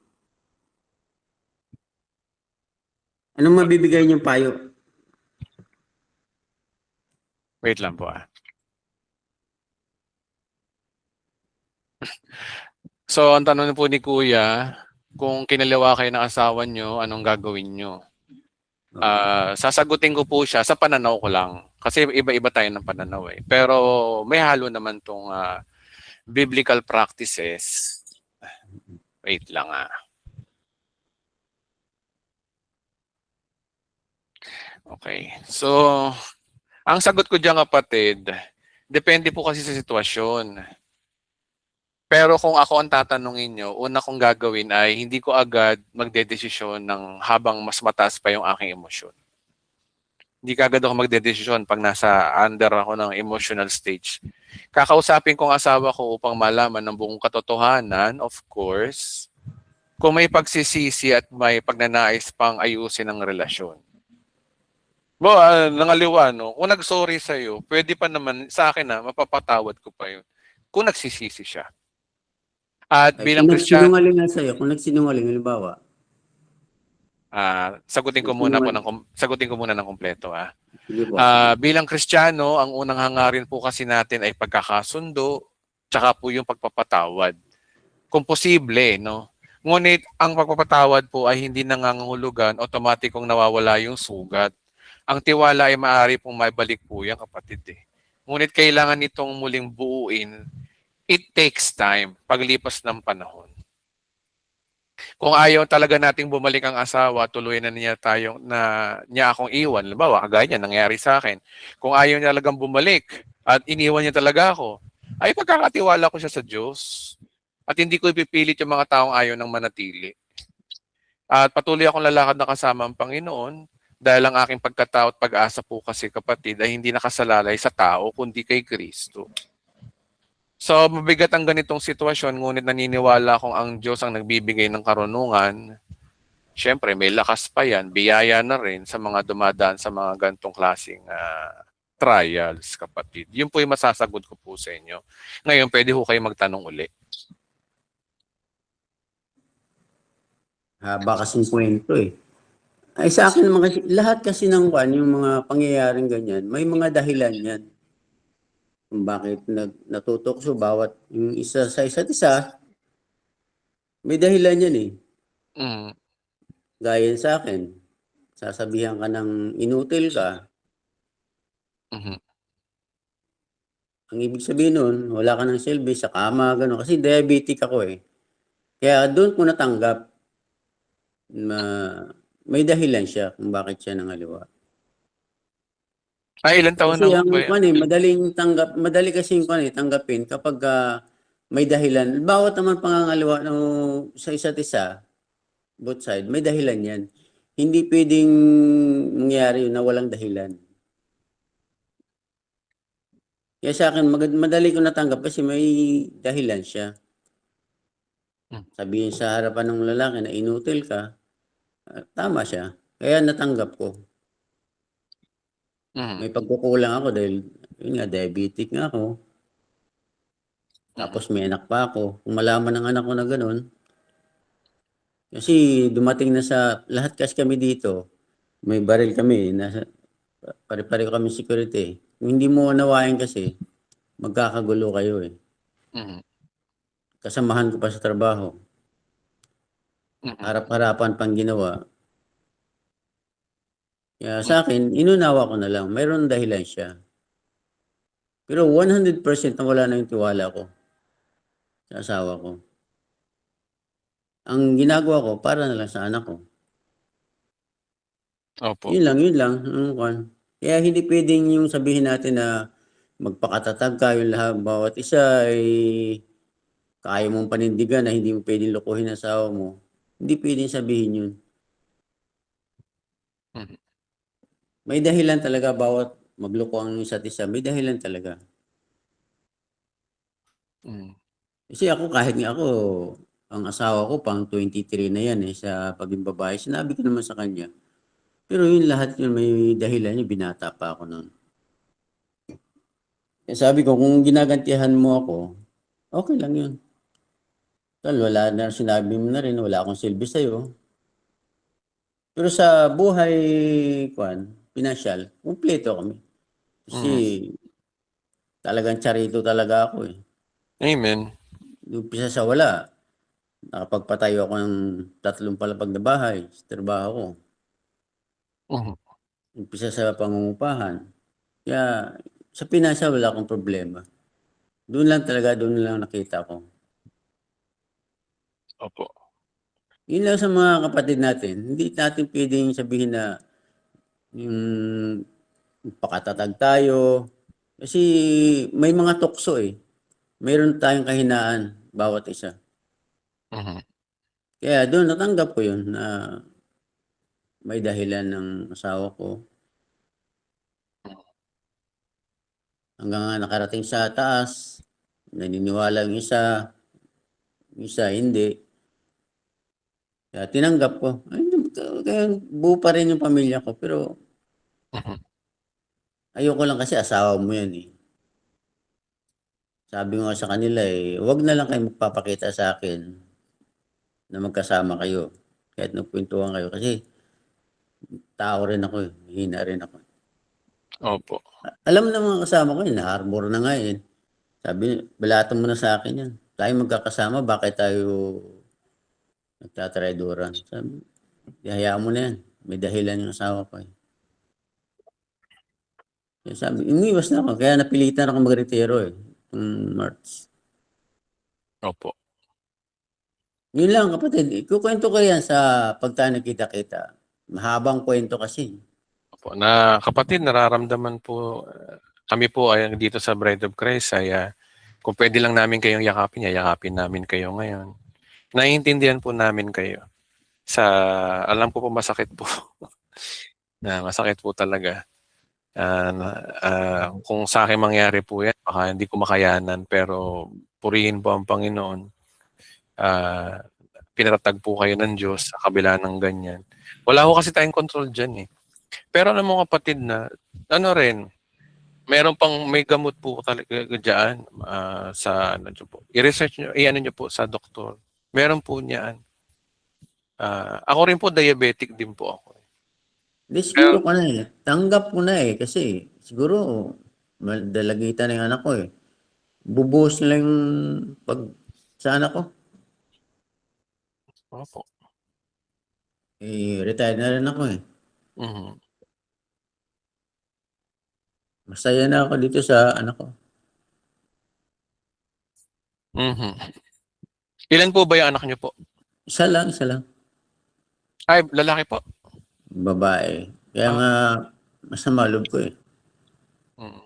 Anong mabibigay nyo payo? Wait lang po So, ang tanong po ni Kuya, kung kinaliwa kayo ng asawa nyo, anong gagawin nyo? Sasagutin ko po siya sa pananaw ko lang. Kasi iba-iba tayo ng pananaw eh. Pero may halo naman tong biblical practices. Wait lang Okay. So, ang sagot ko diyan kapatid, depende po kasi sa sitwasyon. Pero kung ako ang tatanungin nyo, una kong gagawin ay hindi ko agad magdedesisyon ng habang mas mataas pa yung aking emosyon. Hindi ka agad ako magdedesisyon pag nasa under ako ng emotional stage. Kakausapin kong asawa ko upang malaman ng buong katotohanan, of course, kung may pagsisisi at may pagnanais pang ayusin ang relasyon. Nangaliwa, no? Kung nag-sorry sa'yo, pwede pa naman, sa akin mapapatawad ko pa yun. Kung nagsisisi siya. At bilang Kung Christian, nagsinungaling nga sa'yo, kung nagsinungaling, halimbawa, sagutin ko muna ng kumpleto. sige po. Bilang Kristiyano, ang unang hangarin po kasi natin ay pagkakasundo, tsaka po yung pagpapatawad. Kung posible, no? Ngunit ang pagpapatawad po ay hindi nangangahulugan, otomatikong nawawala yung sugat. Ang tiwala ay maaari pong maibalik po yan, kapatid Ngunit kailangan nitong muling buuin. It takes time, paglipas ng panahon. Kung ayaw talaga nating bumalik ang asawa, tuloy na niya akong iwan. Halimbawa, kagaya niya, nangyari sa akin. Kung ayaw niya talagang bumalik at iniwan niya talaga ako, ay pagkakatiwala ko siya sa Diyos. At hindi ko ipipilit yung mga taong ayaw ng manatili. At patuloy akong lalakad na kasama ang Panginoon dahil ang aking pagkatao at pag-asa po kasi kapatid ay hindi nakasalalay sa tao kundi kay Kristo. So, mabigat ang ganitong sitwasyon, ngunit naniniwala akong ang Diyos ang nagbibigay ng karunungan. Siyempre, may lakas pa yan, biyaya na rin sa mga dumadaan sa mga ganitong klaseng trials, kapatid. Yun po yung masasagot ko po sa inyo. Ngayon, pwede ho kayo magtanong uli. Haba kasing kwento eh. Ay sa akin naman kasi, lahat kasi ng yung mga pangyayaring ganyan, may mga dahilan yan. Kung bakit natutokso bawat yung isa sa isa't isa, may dahilan yan eh. Mm. Gaya sa akin, sasabihan ka ng inutil ka, Mhm. ang ibig sabihin nun, wala ka ng silbi sa kama, gano'n. Kasi diabetic ako eh. Kaya doon ko natanggap na may dahilan siya kung bakit siya nangaliwa. Ay, ilang taon Kasi na ho ang ba yan? madali kasing tanggapin kapag may dahilan. Bawat naman pangangaliwa ng sa isa't isa, both side, may dahilan yan. Hindi pwedeng mangyari yun na walang dahilan. Kaya sa akin, madali ko natanggap kasi may dahilan siya. Sabihin sa harapan ng lalaki na inutil ka, tama siya. Kaya natanggap ko. Mhm. May pagkukulang ako dahil, yun nga, diabetic nga ako. Tapos may anak pa ako. Kung malaman ng anak ko na ganun, kasi dumating na sa, lahat kasi kami dito, may baril kami, nasa, pare-pareho kami security. Kung hindi mo unawain kasi, magkakagulo kayo eh. Mhm. Kasamahan ko pa sa trabaho. Mhm. Harap-harapan pang ginawa. Kaya sa akin, inunawa ko na lang. Mayroon dahilan siya. Pero 100% na wala na yung tiwala ko sa asawa ko. Ang ginagawa ko, para na lang sa anak ko. Opo. Yun lang. Kaya hindi pwedeng yung sabihin natin na magpakatatag ka yung lahat. Bawat isa ay kaya mong panindigan na hindi mo pwedeng lokohin ang asawa mo. Hindi pwedeng sabihin yun. Mhm. May dahilan talaga bawat magloko ang isa't isa. May dahilan talaga. Mhm. Kasi ako kahit nga ako, ang asawa ko pang 23 na yan eh sa paging babae. Sinabi ko naman sa kanya. Pero yun lahat yun may dahilan yun. Binata pa ako noon. Eh, sabi ko kung ginagantihan mo ako, okay lang yun. Tal, wala na sinabi mo na rin, wala akong silbi sa'yo. Pero sa buhay, pinansyal, kumpleto kami. Kasi Mhm. talagang charito talaga ako eh. Amen. Umpisa sa wala, nakapagpatayo ako ng 3 palapag na bahay sa trabaho ko. Mhm. Umpisa sa pangungupahan. Kaya sa pinansyal wala akong problema. Doon lang nakita ko. Opo. Yun lang sa mga kapatid natin. Hindi natin pwedeng sabihin na yung pakatatag tayo. Kasi may mga tukso eh. Mayroon tayong kahinaan bawat isa. Mhm. Kaya doon natanggap ko yun na may dahilan ng asawa ko. Hanggang nga nakarating sa taas, naniniwala yung isa hindi. Kaya tinanggap ko. Ay, kaya buo pa rin yung pamilya ko. Pero Mhm. ayoko lang kasi asawa mo yan eh. Sabi ko nga sa kanila eh, wag na lang kayo magpapakita sa akin na magkasama kayo. Kahit nagkwentuhan kayo. Kasi tao rin ako eh. Hina rin ako. Opo. Alam ng mga kasama ko yun, na-harbor na nga yun. Sabi, balatan mo na sa akin yan. Tayo magkakasama, bakit tayo nagtatrayduran? Sabi, hayaan mo na yan. May dahilan yung asawa ko eh. Kaya sabi, umiwas na ako. Kaya napilitan ako magretiro eh. March. Opo. Yun lang kapatid, ikukwento ko yan sa pag tayo nagkita-kita. Mahabang kwento kasi. Opo. Na kapatid, nararamdaman po, kami po ay dito sa Bride of Christ ay kung pwede lang namin kayong yakapin, yakapin namin kayo ngayon. Naiintindihan po namin kayo. Sa alam ko po masakit po. Na masakit po talaga. Kung sa akin mangyari po yan, baka hindi ko makayanan, pero purihin po ang Panginoon. Pinatatag po kayo ng Diyos sa kabila ng ganyan. Wala ko kasi tayong control dyan eh. Pero alam mo kapatid na, ano rin, may gamot po talaga dyan sa ano nyo po. I-research nyo, i-ano nyo po sa doktor. Meron po niyan. Ako rin po, diabetic din po ako. Di siguro ka na eh. Tanggap ko na eh. Kasi siguro, dalagitan ng anak ko eh. Bubuhos nila yung pag sa anak ko. Opo. Retired na rin ako eh. Mhm. Masaya na ako dito sa anak ko. Mhm. Ilan po ba yung anak niyo po? Isa lang, isa lang. Ay, lalaki po. Babae. Kaya nga, masama loob ko eh. Mm.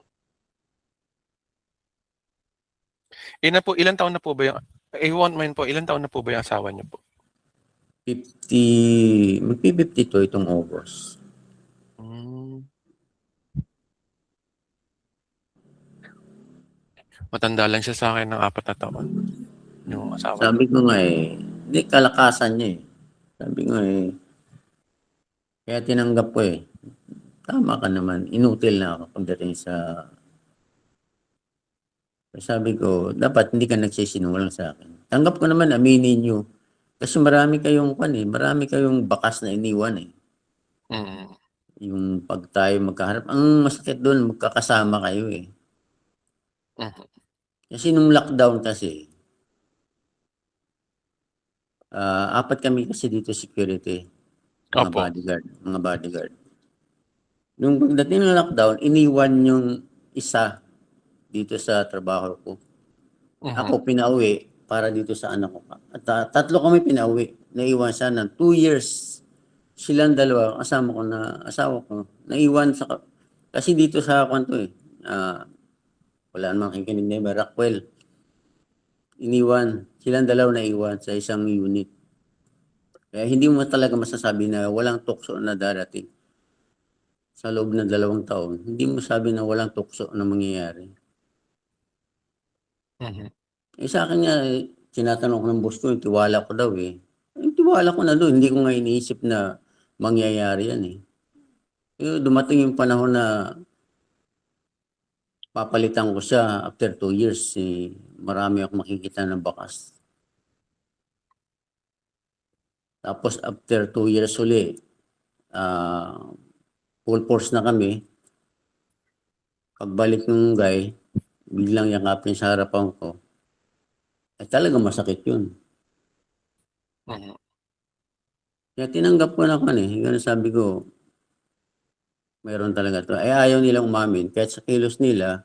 Ilan taon na po ba yung, I won't mind po, ilan taon na po ba yung asawa niyo po? 52 itong August. Matanda lang siya sa akin ng 4 na taon. Yung asawa niya. Sabi ko nga eh, hindi kalakasan niya eh. Sabi ko eh, kaya tinanggap ko eh. Tama ka naman, inutil na ako pagdating sa... Sabi ko, dapat hindi ka nagsisinungaling sa akin. Tanggap ko naman, aminin nyo. Kasi marami kayong bakas na iniwan eh. Mm. Yung pag tayo magkaharap, ang masakit doon, magkakasama kayo eh. Mhm. Kasi nung lockdown kasi, 4 kami kasi dito security, Opo. mga bodyguard. Nung pagdating ng lockdown, iniwan yung isa dito sa trabaho ko. Mhm. Ako pinauwi para dito sa anak ko. At 3 kami pinauwi. Naiwan siya ng 2 years. Silang dalawa, asawa ko, naiwan kasi dito sa kwanto eh. Wala namang kikinig na Rockwell. Silang dalawa naiwan sa isang unit. Kaya hindi mo talaga masasabi na walang tukso na darating. Sa loob ng 2 taon, hindi mo sabi na walang tukso na mangyayari. Mhm. Sa akin nga, tinatanong ko ng boss ko, tiwala ko daw eh. Tiwala ko na doon, hindi ko nga iniisip na mangyayari yan eh. Dumating yung panahon na papalitan ko siya after 2 years. Marami akong makikita ng bakas. Tapos after 2 years uli, full force na kami. Pagbalik ng guy, biglang yakapin sa harapan ko. Talagang masakit yun. Mhm. Kaya tinanggap ko na Ganun sabi ko, mayroon talaga to. Ayaw nilang umamin. Kahit sa kilos nila,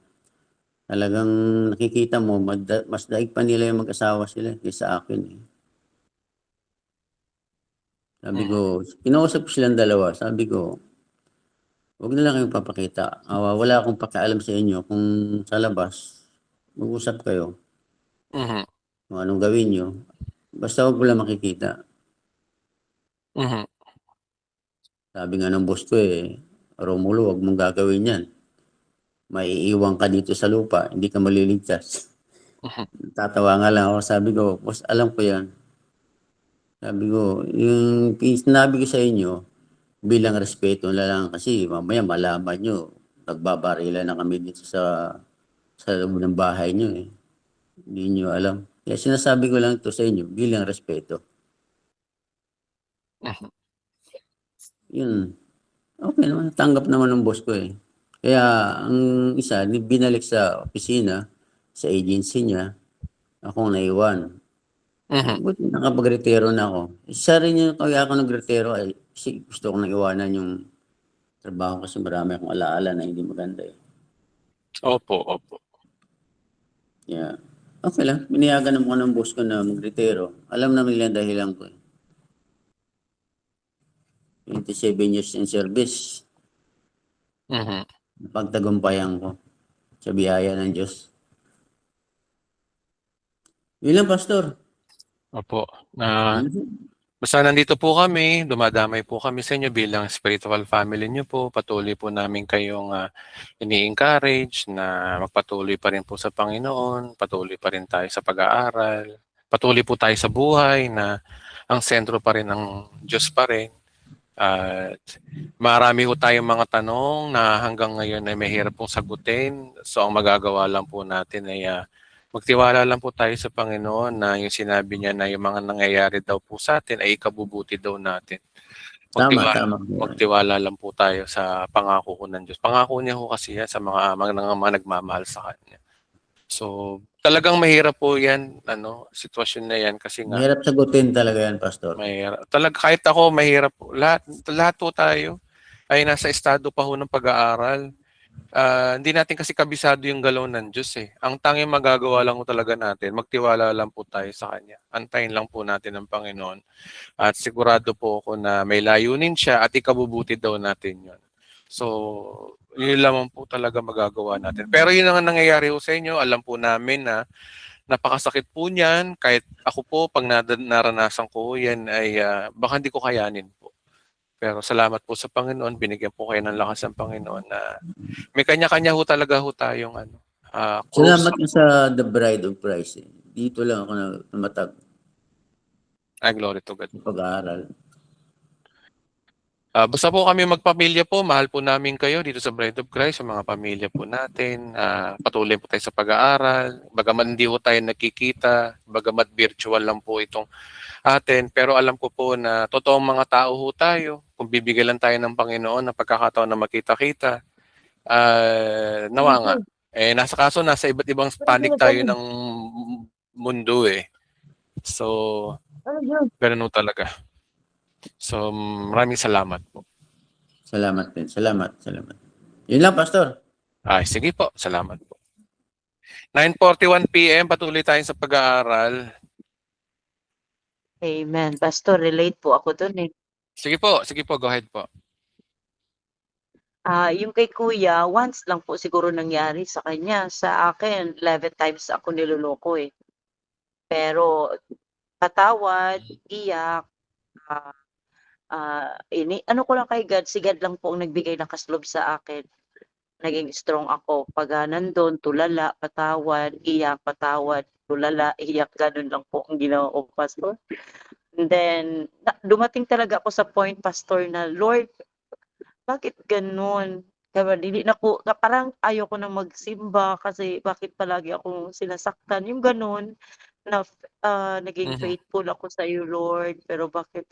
talagang nakikita mo, mas daig pa nila yung mag-asawa sila kaysa akin eh. Sabi ko, kinausap ko silang dalawa. Sabi ko, huwag na lang kayong papakita. Wala akong pakialam sa inyo kung sa labas, mag-usap kayo Mhm. kung anong gawin nyo. Basta huwag mo lang makikita. Mhm. Sabi nga ng boss ko eh, Romulo, huwag mong gagawin yan. Maiiwan ka dito sa lupa, hindi ka maliligtas. Mhm. Tatawa nga lang ako. Sabi ko, boss, alam ko yan. Sabi ko, yung sinabi ko sa inyo, bilang respeto na lang kasi mamaya malaman nyo, nagbabarila na kami dito sa loob ng bahay nyo eh. Hindi nyo alam. Kaya sinasabi ko lang ito sa inyo bilang respeto. Mhm. Yun. Okay naman. Tanggap naman ng boss ko eh. Kaya ang isa, binalik sa opisina, sa agency niya, akong naiwan. Mhm. Buti nakapag-retiro na ako. Isa rin yung kaya ako nag-retiro ay kasi gusto ko nang iwanan yung trabaho kasi marami akong alaala na hindi maganda eh. Opo, opo. Yeah. Okay lang. Biniyagan naman ko ng boss ko na mag-retiro. Alam naman nila dahilan ko eh. 27 years in service. Mhm. Napagtagumpayan ko sa biyaya ng Diyos. Yun lang, Pastor. Opo. Mhm. Basta nandito po kami, dumadamay po kami sa inyo bilang spiritual family niyo po. Patuloy po namin kayong ini-encourage na magpatuloy pa rin po sa Panginoon, patuloy pa rin tayo sa pag-aaral, patuloy po tayo sa buhay na ang sentro pa rin ng Diyos pa rin. At marami po tayong mga tanong na hanggang ngayon ay mahirap pong sagutin. So ang magagawa lang po natin ay magtiwala lang po tayo sa Panginoon na yung sinabi niya na yung mga nangyayari daw po sa atin ay ikabubuti daw natin. Tama, Magtiwala, tama. magtiwala lang po tayo sa pangako ko ng Diyos. Pangako niya po kasi yan sa mga nagmamahal sa Kanya. So talagang mahirap po yan, sitwasyon na yan kasi nga Mahirap sagutin talaga yan, Pastor. mahirap. Kahit ako mahirap po. Lahat po tayo ay nasa estado pa ho ng pag-aaral. Hindi natin kasi kabisado yung galaw ng Diyos eh. Ang tanging magagawa lang po talaga natin, magtiwala lang po tayo sa Kanya. Antayin lang po natin ang Panginoon. At sigurado po ako na may layunin siya at ikabubuti daw natin yun. So, yun lamang po talaga magagawa natin. Pero yun ang nangyayari po sa inyo. Alam po namin na napakasakit po niyan. Kahit ako po, pag naranasan ko yan ay baka hindi ko kayanin po. Pero salamat po sa Panginoon, binigyan po kayo ng lakas ng Panginoon na may kanya-kanya ho talaga ho tayong cruise. Salamat nga sa The Bride of Christ. Dito lang ako namatag Glory to God. sa pag-aaral. Basta po kami magpamilya po, mahal po namin kayo dito sa Bride of Christ, sa mga pamilya po natin. Patuloy po tayo sa pag-aaral. Bagamat hindi po tayo nakikita, bagamat virtual lang po itong atin, pero alam ko po na totoong mga tao ho tayo. Kung bibigyan lang tayo ng Panginoon ng pagkakataon na makita-kita, nawa nga. Nasa iba't ibang panig tayo ng mundo eh. So, ganun ho talaga. So, maraming salamat po. Salamat din. Salamat. Yun lang, Pastor. Sige po. Salamat po. 9:41 PM, patuloy tayo sa pag-aaral. Amen. Pastor, relate po ako dun eh. Sige po, go ahead po. Yung kay Kuya, once lang po siguro nangyari sa kanya. Sa akin, 11 times ako niloloko eh. Pero patawad, iyak, ano ko lang kay God, si God lang po ang nagbigay ng kaslob sa akin. Naging strong ako. Pag nandun, tulala, patawad, iyak, patawad, tulala, iyak, ganun lang po ang ginawa ko, Pastor. And then, dumating talaga ako sa point, Pastor, na Lord, bakit ganun? Kaya hindi na po, parang ayoko na magsimba kasi bakit palagi akong sinasaktan. Yung ganun, na naging faithful ako sa iyo, Lord, pero bakit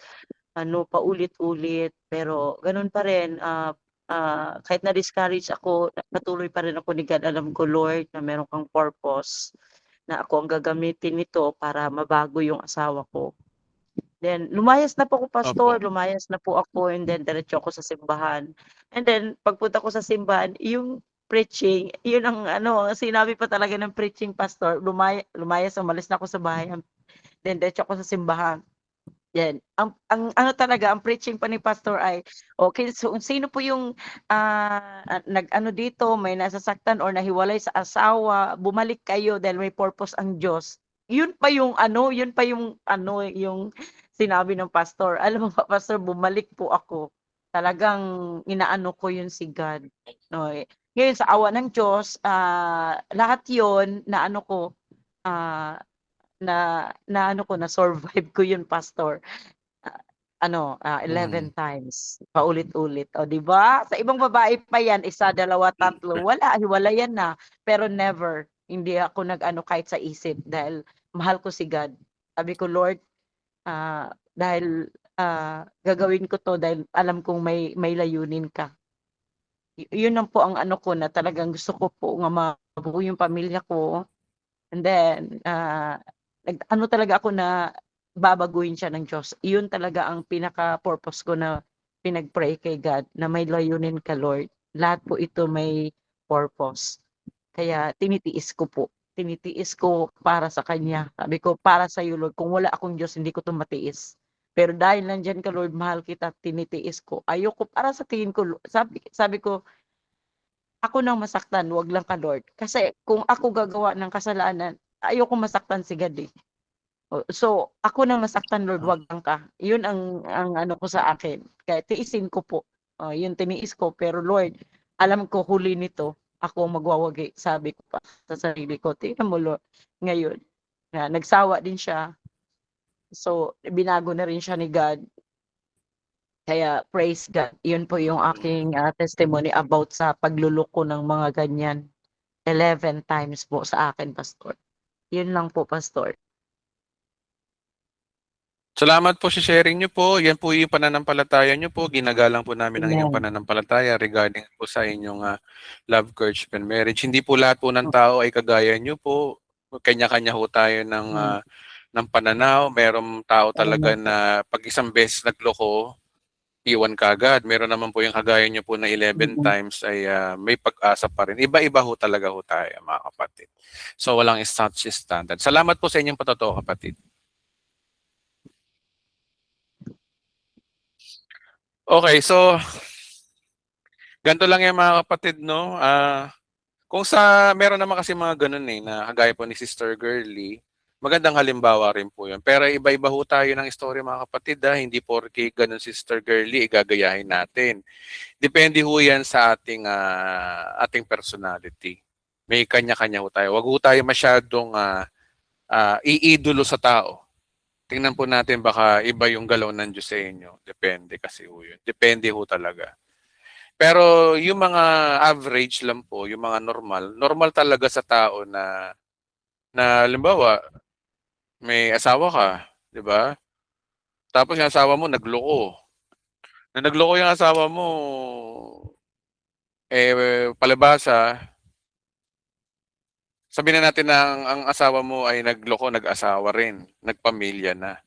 paulit-ulit, pero ganun pa rin, kahit na-discourage ako, patuloy pa rin ako ni God. Alam ko, Lord, na meron kang purpose, na ako ang gagamitin nito para mabago yung asawa ko. Then, lumayas na po ako, Pastor, Opo. lumayas na po ako, and then diretso ako sa simbahan. And then, pagpunta ko sa simbahan, yung preaching, yun ang sinabi pa talaga ng preaching, Pastor, lumayas, umalis na ako sa bahay, then diretso ako sa simbahan. Yan. Ang talaga, ang preaching pa ni Pastor ay, okay, so sino po yung nag-ano dito, may nasasaktan or nahiwalay sa asawa, bumalik kayo dahil may purpose ang Diyos. Yun pa yung yung sinabi ng pastor. Alam mo ba, Pastor, bumalik po ako. Talagang inaano ko yun si God. No, eh. Ngayon, sa awa ng Diyos, lahat yun na na-survive ko yun, Pastor. 11 times, paulit-ulit. O, di ba? Sa ibang babae pa yan, isa, dalawa, tatlo. Wala, hiwalayan na. Pero never, hindi ako nag-ano kahit sa isip dahil mahal ko si God. Sabi ko, Lord, dahil gagawin ko to dahil alam kong may layunin ka. Yun lang po ang ko na talagang gusto ko po nga mabuo yung pamilya ko. And then, talaga ako na babaguhin siya ng Diyos. Iyon talaga ang pinaka-purpose ko na pinag-pray kay God, na may layunin ka, Lord. Lahat po ito may purpose. Kaya tinitiis ko po. Tinitiis ko para sa Kanya. Sabi ko, para sa iyo, Lord. Kung wala akong Diyos, hindi ko ito matiis. Pero dahil nandyan ka, Lord, mahal kita, tinitiis ko. Ayoko, para sa tingin ko, sabi ko, ako nang masaktan, wag lang ka, Lord. Kasi kung ako gagawa ng kasalanan, ayoko masaktan si God eh. So, ako nang nasaktan, Lord, wag lang ka. Yun ang ano ko sa akin. Kaya tiisin ko po. Yun tiniis ko. Pero Lord, alam ko huli nito, ako ang magwawagi. Sabi ko pa sa sarili ko, tingnan mo, Lord, ngayon, nagsawa din siya. So, binago na rin siya ni God. Kaya praise God. Yun po yung aking testimony about sa pagluloko ng mga ganyan. 11 times po sa akin, Pastor. Yun lang po, Pastor. Salamat po sa sharing niyo po. Yan po yung pananampalataya niyo po. Ginagalang po namin ang inyong Amen. pananampalataya regarding po sa inyong love, courtship, and marriage. Hindi po lahat po ng tao ay kagaya niyo po. Kanya-kanya ho tayo ng pananaw. Merong tao talaga na pag isang beses nagloko, iwan ka agad. Meron naman po yung kagaya niyo po na 11 times ay may pag-asa pa rin. Iba-iba ho talaga ho tayo, mga kapatid. So walang such standard. Salamat po sa inyong patotoo, kapatid. Okay, so ganito lang yan, mga kapatid, no? Kung meron naman kasi mga ganun na kagaya po ni Sister Girly, magandang halimbawa rin po yun. Pero iba-iba ho tayo ng story, mga kapatid, hindi porke ganun si Sister Girly, igagayahin natin. Depende ho yan sa ating personality. May kanya-kanya ho tayo. Wag ho tayo masyadong iidolo sa tao. Tingnan po natin baka iba yung galaw ng Diyos sa inyo. Depende kasi ho yun. Depende ho talaga. Pero yung mga average lang po, yung mga normal talaga sa tao na halimbawa, may asawa ka, di ba? Tapos yung asawa mo nagloko. Na nagloko yung asawa mo, palabasa, sabihin na natin na ang asawa mo ay nagloko, nag-asawa rin, nagpamilya na.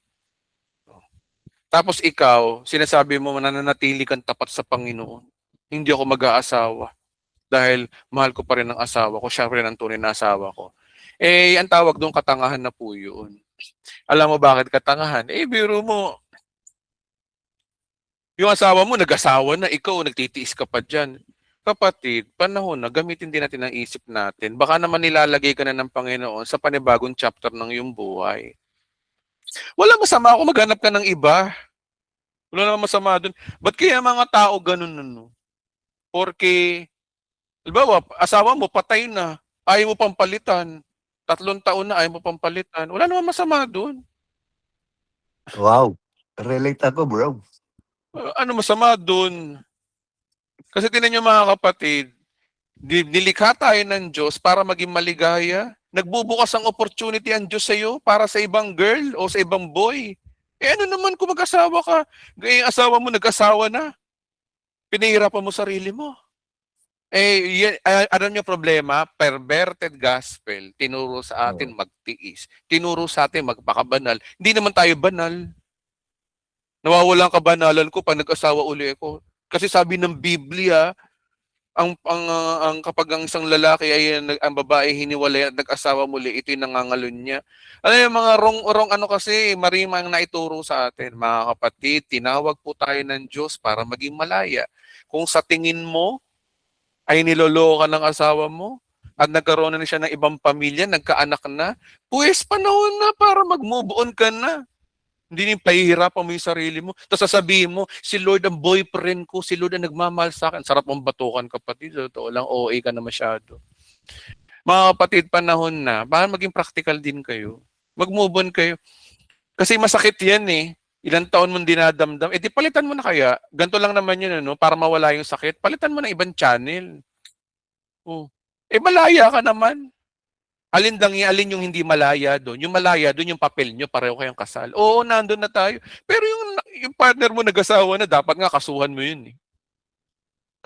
Tapos ikaw, sinasabi mo mananatili kang tapat sa Panginoon. Hindi ako mag-aasawa dahil mahal ko pa rin ang asawa ko, siya rin ang tunay na asawa ko. Ang tawag doon katangahan na po yun. Alam mo bakit katangahan? Biro mo, yung asawa mo nag-asawa na, ikaw nagtitiis ka pa dyan. Kapatid, panahon na, gamitin din natin ang isip natin. Baka naman nilalagay ka na ng Panginoon sa panibagong chapter ng iyong buhay. Wala masama kung maghanap ka ng iba. Wala naman masama doon. Ba't kaya mga tao ganun, ano? Porque, halimbawa, asawa mo patay na, ayaw mo pang palitan. 3 taon na, ayaw mo pang palitan. Wala naman masama doon. Wow. Relate ako, bro. Ano masama doon? Kasi tinan niyo, mga kapatid, nilikha tayo ng Diyos para maging maligaya. Nagbubukas ang opportunity ang Diyos sa iyo para sa ibang girl o sa ibang boy. Ano naman kung mag-asawa ka? Yung asawa mo nag-asawa na. Pinahirapan mo sarili mo. Ano yung problema? Perverted gospel. Tinuro sa atin magtiis. Tinuro sa atin magpakabanal. Hindi naman tayo banal. Nawawalan kabanalan ko pag nag-asawa uli ako. Kasi sabi ng Biblia, ang kapag ang isang lalaki ay ang babae hiniwalay at nag-asawa muli, ito'y nangangalun niya. Ano yung mga wrong ano kasi, marima ang naituro sa atin. Mga kapatid, tinawag po tayo ng Diyos para maging malaya. Kung sa tingin mo ay niloloko ka ng asawa mo at nagkaroon na siya ng ibang pamilya, nagkaanak na, pues panahon na para mag-move on ka na. Hindi yung pahihirapan mo yung sarili mo. Tapos sasabihin mo, si Lord ang boyfriend ko, si Lord ang nagmamahal sa akin. Sarap mong batukan, kapatid. Totoo lang, OA ka na masyado. Mga kapatid, panahon na, baka maging practical din kayo. Mag-move on kayo. Kasi masakit yan Ilang taon mong dinadamdam. Di palitan mo na kaya. Ganito lang naman yun, para mawala yung sakit. Palitan mo na ibang channel. Oh. Malaya ka naman. Alin yung hindi malaya doon? Yung malaya doon, yung papel nyo, pareho kayong kasal. Oo, nandun na tayo. Pero yung partner mo nag-asawa na, dapat nga kasuhan mo yun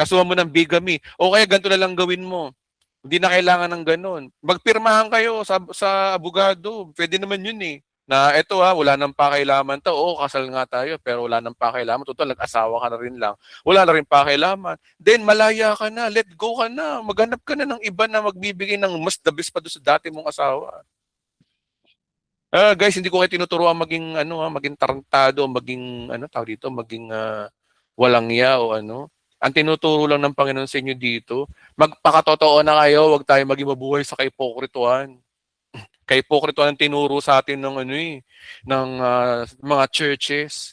Kasuhan mo ng bigamy. O kaya ganito na lang gawin mo. Hindi na kailangan ng ganun. Magpirmahan kayo sa abogado. Pwede naman yun Na eto wala nang pakailaman to. Oo, kasal nga tayo, pero wala nang pakailaman. Total, nag-asawa ka na rin lang. Wala na rin pakailaman. Then, malaya ka na. Let go ka na. Maghanap ka na ng iba na magbibigay ng mas the best pa doon sa dati mong asawa. Guys, hindi ko kayo tinuturuan maging maging tarantado, maging tawag dito, maging walang ya o ano. Ang tinuturo lang ng Panginoon sa inyo dito, magpakatotoo na kayo, huwag tayo maging mabuhay sa kaipokrituhan. Kay hipokrito ang tinuro sa atin ng ng mga churches.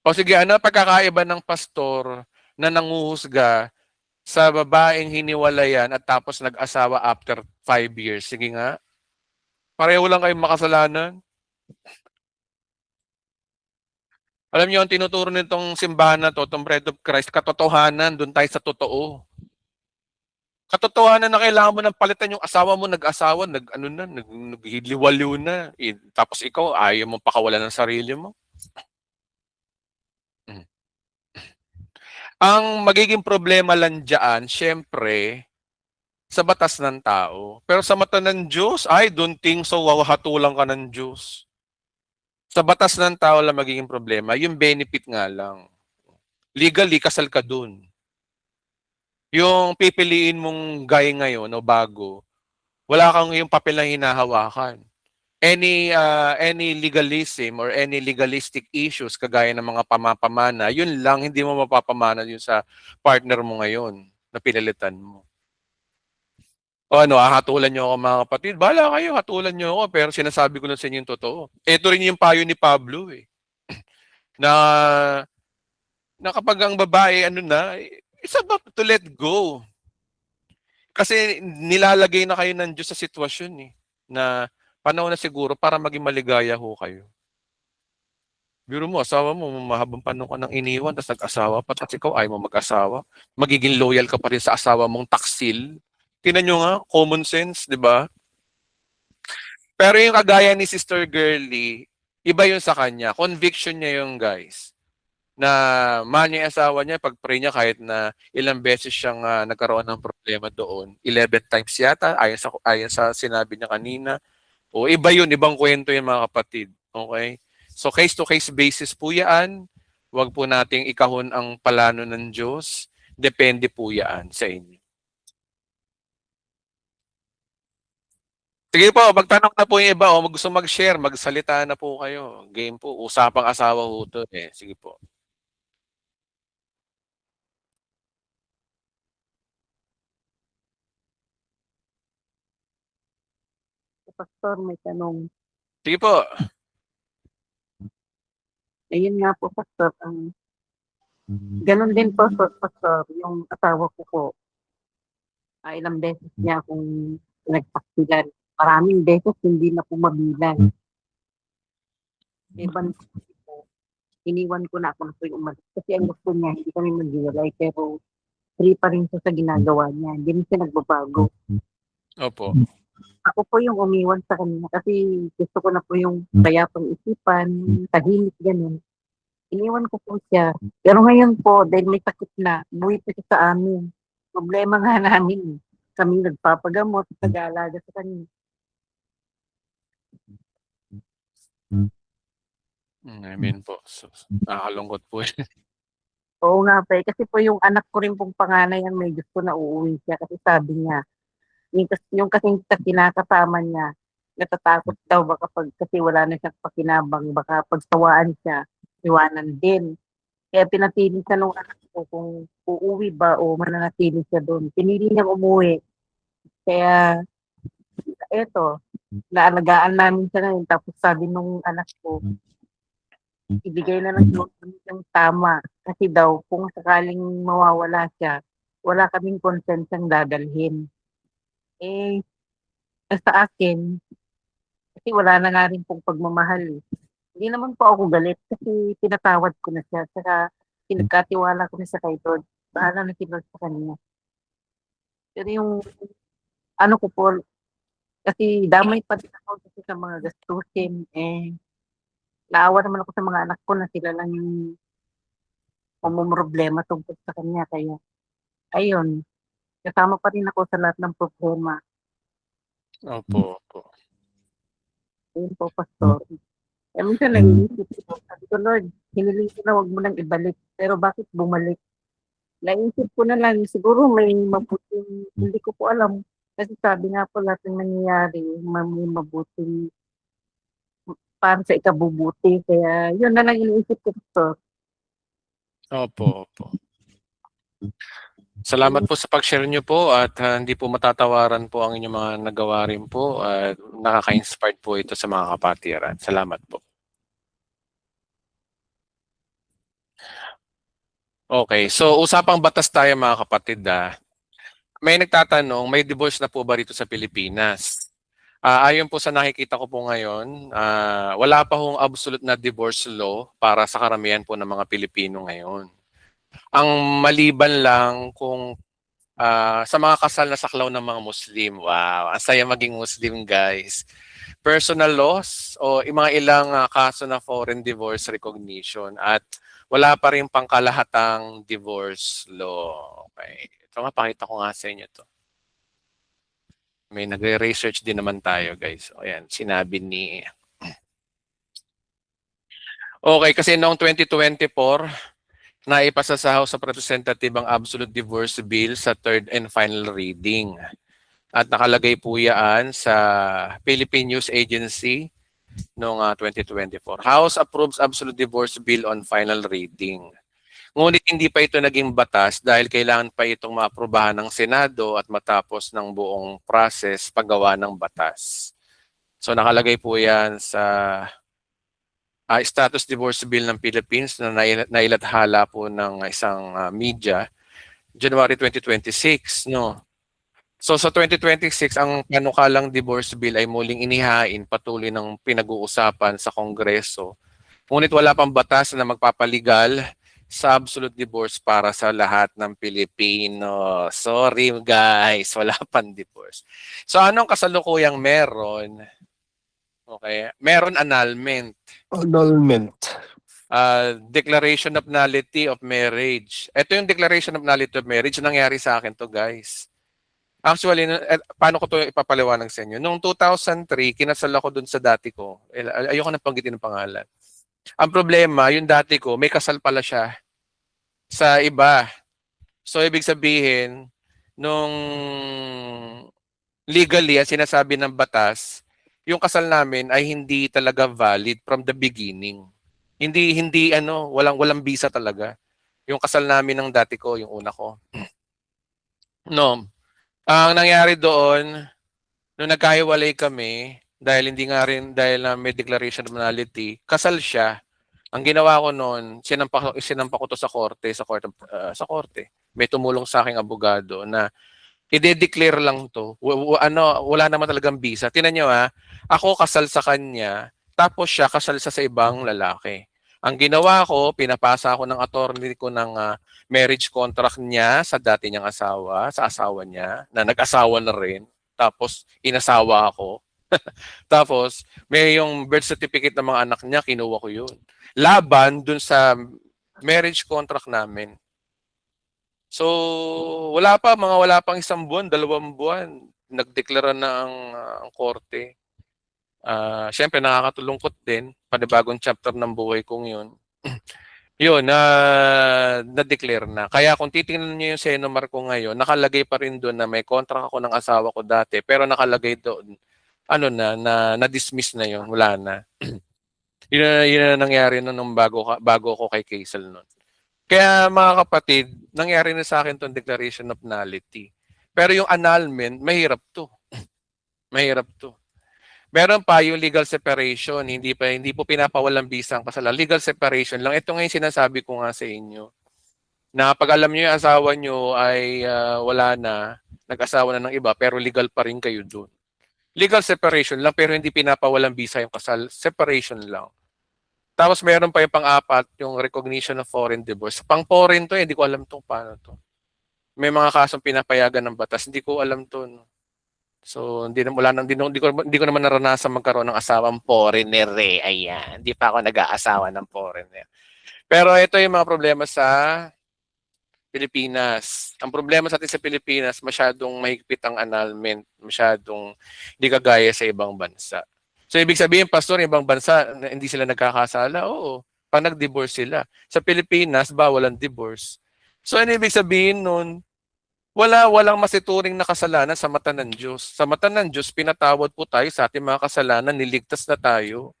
O sige, ano pagkakaiba ng pastor na nanguhusga sa babaeng hiniwalayan at tapos nag-asawa after 5 years? Sige nga. Pareho lang kayong makasalanan. Alam niyo, ang tinuturo nitong simbahan na to, itong Bread of Christ, katotohanan, doon tayo sa totoo. Katotohanan na kailangan mo nang palitan yung asawa mo, nag-asawa, naghiliwaliw na. Tapos ikaw, ayaw mo pakawalan ng sarili mo. Mm. Ang magiging problema lang dyan, syempre, sa batas ng tao. Pero sa mata ng Diyos, I don't think so, hatulang ka ng Diyos. Sa batas ng tao lang magiging problema, yung benefit nga lang. Legally, kasal ka dun. Yung pipiliin mong guy ngayon o bago, wala kang yung papel na hinahawakan. Any legalism or any legalistic issues kagaya ng mga pamapamana, yun lang, hindi mo mapapamana yun sa partner mo ngayon na pinalitan mo. O ano, hatulan nyo ako mga kapatid. Bahala kayo, hatulan nyo ako. Pero sinasabi ko na sa inyo yung totoo. Ito rin yung payo ni Pablo Na, na kapag ang babae, it's about to let go. Kasi nilalagay na kayo ng Diyos sa sitwasyon na panahon na siguro para maging maligaya ho kayo. Biro mo, asawa mo, mahabang panahon ka nang iniwan, tapos nag-asawa pa, tapos ikaw ayaw mo mag-asawa. Magiging loyal ka pa rin sa asawa mong taksil. Tingnan nyo nga, common sense, di ba? Pero yung kagaya ni Sister Girly, iba yun sa kanya. Conviction niya yung guys. Na mahal niya yung asawa niya, pag-pray niya kahit na ilang beses siyang nagkaroon ng problema doon. 11 times yata, ayon sa sinabi niya kanina. O iba yun, ibang kwento yung mga kapatid. Okay? So case-to-case basis po yan. Huwag po nating ikahon ang palano ng Diyos. Depende po yan sa inyo. Sige po, magtanong na po yung iba. O gusto mag-share, magsalita na po kayo. Game po, usapang asawa ho to Sige po. Pastor, may tanong. Sige po. Ayun nga po, Pastor. Ganon din po, Pastor, yung asawa ko po. Ilang beses niya akong nagpaksilan. Maraming beses, hindi na po mabilang. Iban po, iniwan ko na ako na po yung umalis. Kasi ang gusto niya, hindi kami maghiwalay. Pero free pa rin siya sa ginagawa niya. Hindi rin siya nagbabago. Opo. Ako po yung umiwan sa kanya kasi gusto ko na po yung payapang isipan, tahimik, ganun. Iniwan ko po siya. Pero ngayon po, dahil may sakit na, buwi pa siya sa amin. Problema nga namin. Kami nagpapagamot, nag-aalaga sa kanya. I mean po, nakakalungkot po. Oo nga pa kasi po yung anak ko rin pong panganay ang may gusto na uuwi siya kasi sabi niya, yung kasing kinakasama niya, natatakot daw baka kasi wala na siyang pakinabang, baka pagsawaan siya, iwanan din. Kaya pinatili siya nung anak ko kung uuwi ba o mananatili siya doon. Pinili niyang umuwi. Kaya, eto, naalagaan namin siya ngayon. Tapos sabi nung anak ko, ibigay na lang yung tama. Kasi daw, kung sakaling mawawala siya, wala kaming konsensang dadalhin. Sa akin, kasi wala na nga rin pong pagmamahal. Hindi naman po ako galit kasi tinatawad ko na siya. Saka pinagkatiwala ko na siya kay Lord. Bahala na si Lord sa kanya. Pero yung ano ko po, kasi damay pa din ako kasi sa mga gastusin. Naawa naman ako sa mga anak ko na sila lang yung problema tungkol sa kanya. Kaya, ayun, kasama pa rin ako sa lahat ng problema. Opo. Ayun po, Pastor. Minsan nag-iisip ko, sabi ko, Lord, hiniling ko na huwag mo nang ibalik. Pero bakit bumalik? Naisip ko na lang, siguro may mabuting, hindi ko po alam. Kasi sabi nga po lahat ng nangyayari, may mabuting para sa ikabubuti. Kaya yun na lang iniisip ko, Pastor. Opo. Salamat po sa pag-share niyo po at hindi po matatawaran po ang inyong mga nagawa rin po at nakaka-inspired po ito sa mga kapatiran. Salamat po. Okay, so usapang batas tayo mga kapatid. May nagtatanong, may divorce na po ba rito sa Pilipinas? Ayon po sa nakikita ko po ngayon, wala pa hong absolute na divorce law para sa karamihan po ng mga Pilipino ngayon. Ang maliban lang kung sa mga kasal na saklaw ng mga Muslim. Wow, ang saya maging Muslim, guys. Personal laws o yung mga ilang kaso na foreign divorce recognition at wala pa rin pangkalahatang divorce law. Okay. Ito nga, pakita ko nga sa inyo to. May nagre-research din naman tayo, guys. O yan, sinabi ni... Okay, kasi noong 2024, naipasa sa House of Representatives ang Absolute Divorce Bill sa third and final reading. At nakalagay po yan sa Philippine News Agency noong 2024. House approves Absolute Divorce Bill on final reading. Ngunit hindi pa ito naging batas dahil kailangan pa itong maaprubahan ng Senado at matapos ng buong process paggawa ng batas. So nakalagay po yan sa Status Divorce Bill ng Philippines na nailathala po ng isang media January 2026, no. So sa 2026 ang panukalang divorce bill ay muling inihain patuloy ng pinag-uusapan sa Kongreso. Ngunit wala pang batas na magpapaligal sa absolute divorce para sa lahat ng Pilipino. Sorry guys, wala pang divorce. So anong kasalukuyang meron? Okay, meron annulment. Annulment. Declaration of nullity of marriage. Ito yung declaration of nullity of marriage. Nangyari sa akin to, guys. Actually, paano ko to ipapaliwanag sa inyo? Noong 2003, kinasal ako dun sa dati ko. Ayoko na panggitin ng pangalan. Ang problema, yung dati ko, may kasal pala siya sa iba. So, ibig sabihin, nung legally, ang sinasabi ng batas, yung kasal namin ay hindi talaga valid from the beginning. Hindi walang visa talaga. Yung kasal namin ng dati ko, yung una ko. No. Ang nangyari doon, nung nagkahiwalay kami, dahil dahil may declaration of nullity, kasal siya. Ang ginawa ko noon, sinampa ko to sa korte. May tumulong sa aking abogado na i-declare lang to. Wala naman talagang visa. Tingnan niyo ako kasal sa kanya, tapos siya kasal sa ibang lalaki. Ang ginawa ko, pinapasa ako ng attorney ko ng marriage contract niya sa dati niyang asawa, sa asawa niya, na nag-asawa na rin. Tapos, inasawa ako. Tapos, may yung birth certificate ng mga anak niya, kinuha ko yun. Laban dun sa marriage contract namin. So, wala pang 1 buwan, 2 buwan, nagdeklara na ang korte. Siyempre, nakakatulungkot din, panibagong chapter ng buhay kong yun. Yun, na-declare na. Kaya kung titingnan niyo yung Senomar ko ngayon, nakalagay pa rin doon na may contract ako ng asawa ko dati, pero nakalagay doon, na-dismiss na yun, wala na. yun na nangyari nung bago ko kay Kaisel noon. Kaya mga kapatid, nangyari na sa akin tong declaration of nullity. Pero yung annulment, mahirap to. Mahirap to. Meron pa yung legal separation, hindi po pinapawalang bisa ang kasalan. Legal separation lang. Ito nga yung sinasabi ko nga sa inyo. Na pag alam niyo yung asawa niyo ay wala na, nag-asawa na ng iba, pero legal pa rin kayo doon. Legal separation lang, pero hindi pinapawalang bisa yung kasal. Separation lang. Tapos meron pa yung pang-apat, yung recognition of foreign divorce. Pang-foreign to, hindi ko alam to paano to. May mga kasong pinapayagan ng batas, hindi ko alam to. No? So, hindi ko naman naranasan magkaroon ng asawang foreigner eh. Ayan, hindi pa ako nag-aasawa ng foreigner. Pero ito yung mga problema sa Pilipinas. Ang problema sa atin sa Pilipinas, masyadong mahigpit ang annulment, masyadong hindi kagaya sa ibang bansa. So, ibig sabihin, pastor, ibang bansa, hindi sila nagkakasala? Oo, pag nag-divorce sila. Sa Pilipinas, bawal ang divorce. So, ano ibig sabihin nun? Walang masituring na kasalanan sa mata ng Diyos. Sa mata ng Diyos, pinatawad po tayo sa ating mga kasalanan, niligtas na tayo.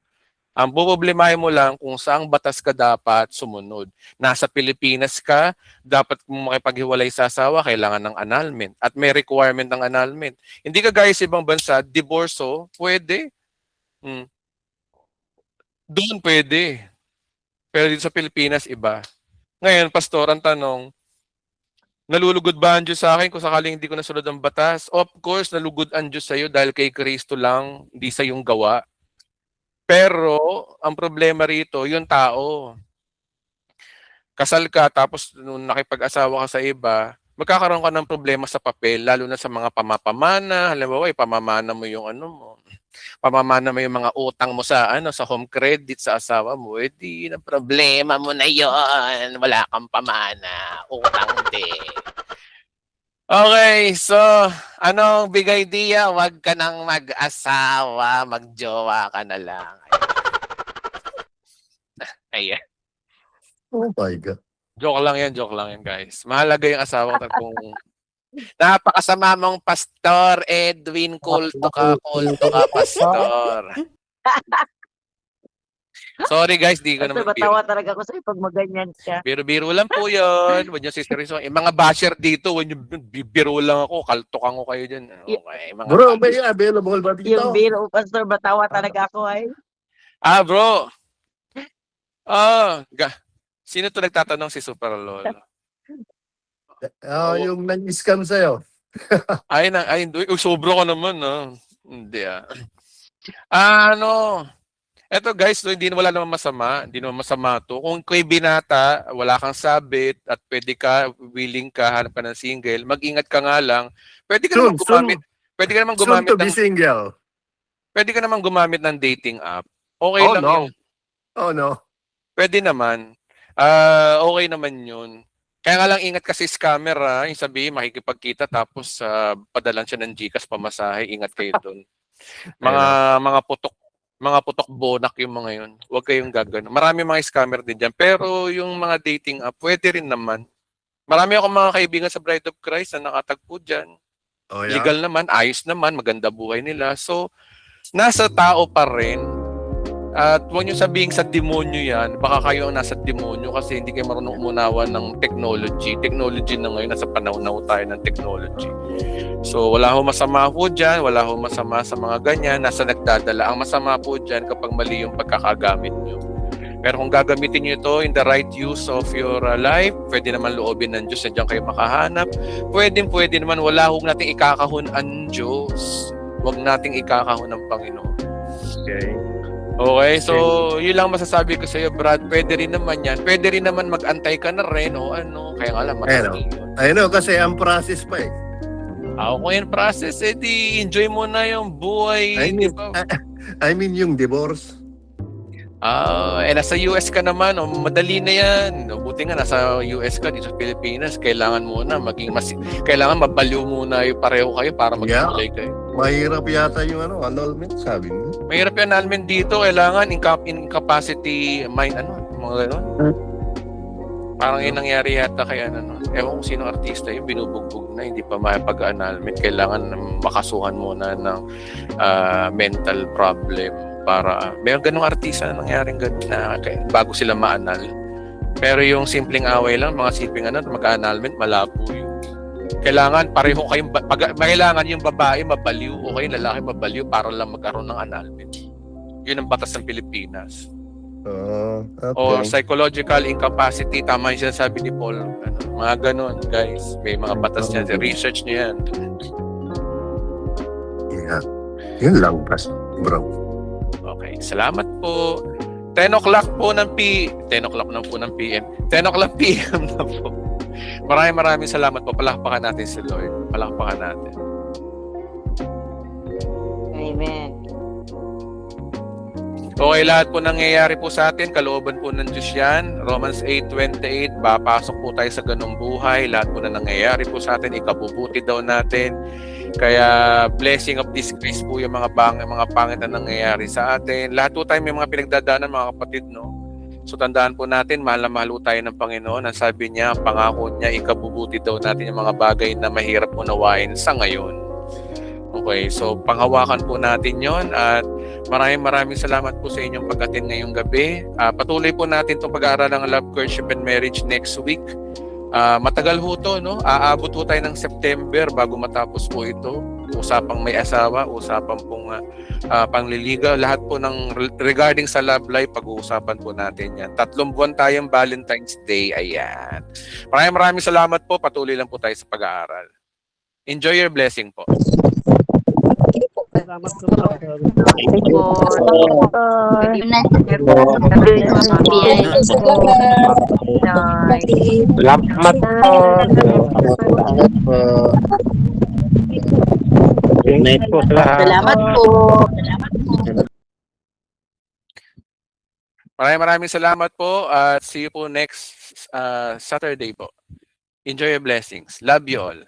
Ang poproblemahin mo lang kung saang batas ka dapat sumunod. Nasa Pilipinas ka, dapat kung makipaghiwalay sa asawa, kailangan ng annulment. At may requirement ng annulment. Hindi ka gaya sa ibang bansa, diborso, pwede. Hmm. Doon pwede. Pero dito sa Pilipinas, iba. Ngayon, pastor, ang tanong, nalulugod ba ang Diyos sa akin kung sakaling hindi ko nasunod ang batas? Of course, nalugod ang Diyos sa iyo dahil kay Kristo lang, hindi sa iyong gawa. Pero, ang problema rito, yung tao. Kasal ka, tapos nung nakipag-asawa ka sa iba, magkakaroon ka ng problema sa papel, lalo na sa mga pamapamana. Halimbawa, pamamana mo yung ano mo. Pamamana mo yung mga utang mo sa sa home credit sa asawa mo, di na problema mo na yon. Wala kang pamana, utang din. Okay, so anong big idea? Huwag ka nang mag-asawa, magjowa ka na lang. Ayan. Oh my God. Joke lang yan guys. Mahalaga yung asawa ko kung napakasama mong Pastor Edwin, kulto ka, Pastor. Sorry guys, di ko Pastor, naman biro. batawa talaga ako sa'yo pag maganyan ka. Biro-biro lang po yun. Huwag niyo siseryoso. Mga basher dito, huwag niyo biro lang ako. Kaltokan ko kayo dyan. Okay, mga Bro, may available ba dito? Yung biro, Pastor, batawa talaga ako ay. bro. Sino to nagtatanong? Si Super LOL. Yung nang-scam sa'yo. Sobro ka naman, Hindi, eto guys, wala namang masama. Hindi naman masama to. Kung kay binata, wala kang sabit at pwede ka, willing ka, hanap ka ng single, mag-ingat ka nga lang. Pwede ka naman gumamit. Pwede ka naman Soon gumamit to be single. Pwede ka naman gumamit ng dating app. Okay lang no. yun. Oh no. Pwede naman. Okay naman yun. Kaya nga lang ingat kasi scammer yung sabihin makikipagkita tapos padalan siya ng GCash pamasahe, ingat kayo doon. Mga putok bonak yung mga yun. Huwag kayong gagano. Marami mga scammer din dyan. Pero yung mga dating app, pwede rin naman. Marami akong mga kaibigan sa Bride of Christ na nakatagpo dyan. Oh, yeah? Legal naman, ayos naman, maganda buhay nila. So, nasa tao pa rin. At huwag nyo sabihin sa demonyo yan, baka kayo ang nasa demonyo kasi hindi kayo marunong umunawa ng technology. Technology na ngayon, nasa panahon na tayo ng technology. So wala ho masama po dyan, wala ho masama sa mga ganyan, nasa nagdadala. Ang masama po dyan kapag mali yung pagkakagamit nyo. Pero kung gagamitin nyo ito in the right use of your life, pwede naman loobin ng Diyos na dyan kayo makahanap. Pwede naman, wala hong nating ikakahon ang Diyos. Huwag nating ikakahon ng Panginoon. Okay, so yun lang masasabi ko sa iyo, Brad. Pwede rin naman yan. Pwede rin naman mag-antay ka na rin o kaya nga lang matagal yun. I know, kasi ang process pa eh. Kung yung process, di enjoy mo na yung buhay. I mean yung divorce. Nasa US ka naman, madali na yan. Buti nga nasa US ka, dito sa Pilipinas, kailangan muna kailangan mabaliw muna yung pareho kayo para maghiwalay kayo. Mahirap yata yung annulment, sabi mo. Mahirap yung annulment dito, kailangan incapacity mind, mga gano'n. Parang yung nangyari yata kaya ewan kung sino artista yung binubugbog na, hindi pa makipag-annulment. Kailangan makasuhan muna ng mental problem para, may ganung artista na nangyaring ganun na bago sila ma-annul. Pero yung simpleng away lang, mga simpleng mag-annulment, malabo yun. Kailangan pareho kayong kailangan yung babae mabaliw o yung lalaki mabaliw para lang magkaroon ng annulment. Yun ang batas ng Pilipinas. Okay. O psychological incapacity, tama yung sinasabi ni Paul. Mga ganun, guys. May mga batas niyan. Research niyo yan. Yeah. Yun lang, bro. Okay, salamat po. 10 o'clock po ng 10 o'clock na po ng PM. 10 o'clock PM na po. Maraming salamat po. Palakpakan natin si Lord. Palakpakan natin. Amen. Okay, lahat po nangyayari po sa atin, kalooban po ng Diyos yan. Romans 8:28, papasok po tayo sa ganung buhay. Lahat po na nangyayari po sa atin, ikabubuti daw natin. Kaya blessing of this grace po yung mga pangit na nangyayari sa atin. Lahat po tayo may mga pinagdadaanan, mga kapatid, no? So tandaan po natin, mahal na mahal tayo ng Panginoon. Ang sabi niya, pangako niya, ikabubuti daw natin yung mga bagay na mahirap unawain sa ngayon. Okay, so panghawakan po natin yon at maraming salamat po sa inyong pag-attend ngayong gabi. Patuloy po natin itong pag-aaral ng Love, Courtship, and Marriage next week. Matagal ho to, no? Aabot po tayo ng September bago matapos po ito. Usapang may asawa, usapang pong pangliligaw, lahat po ng regarding sa love life, pag-uusapan po natin yan. 3 buwan tayong Valentine's Day, ayan. Maraming salamat po, patuloy lang po tayo sa pag-aaral. Enjoy your blessing po. Salamat po. Salamat po. Good night po sa lahat. Salamat po. Maraming salamat po at see you po next Saturday po. Enjoy your blessings. Love you all.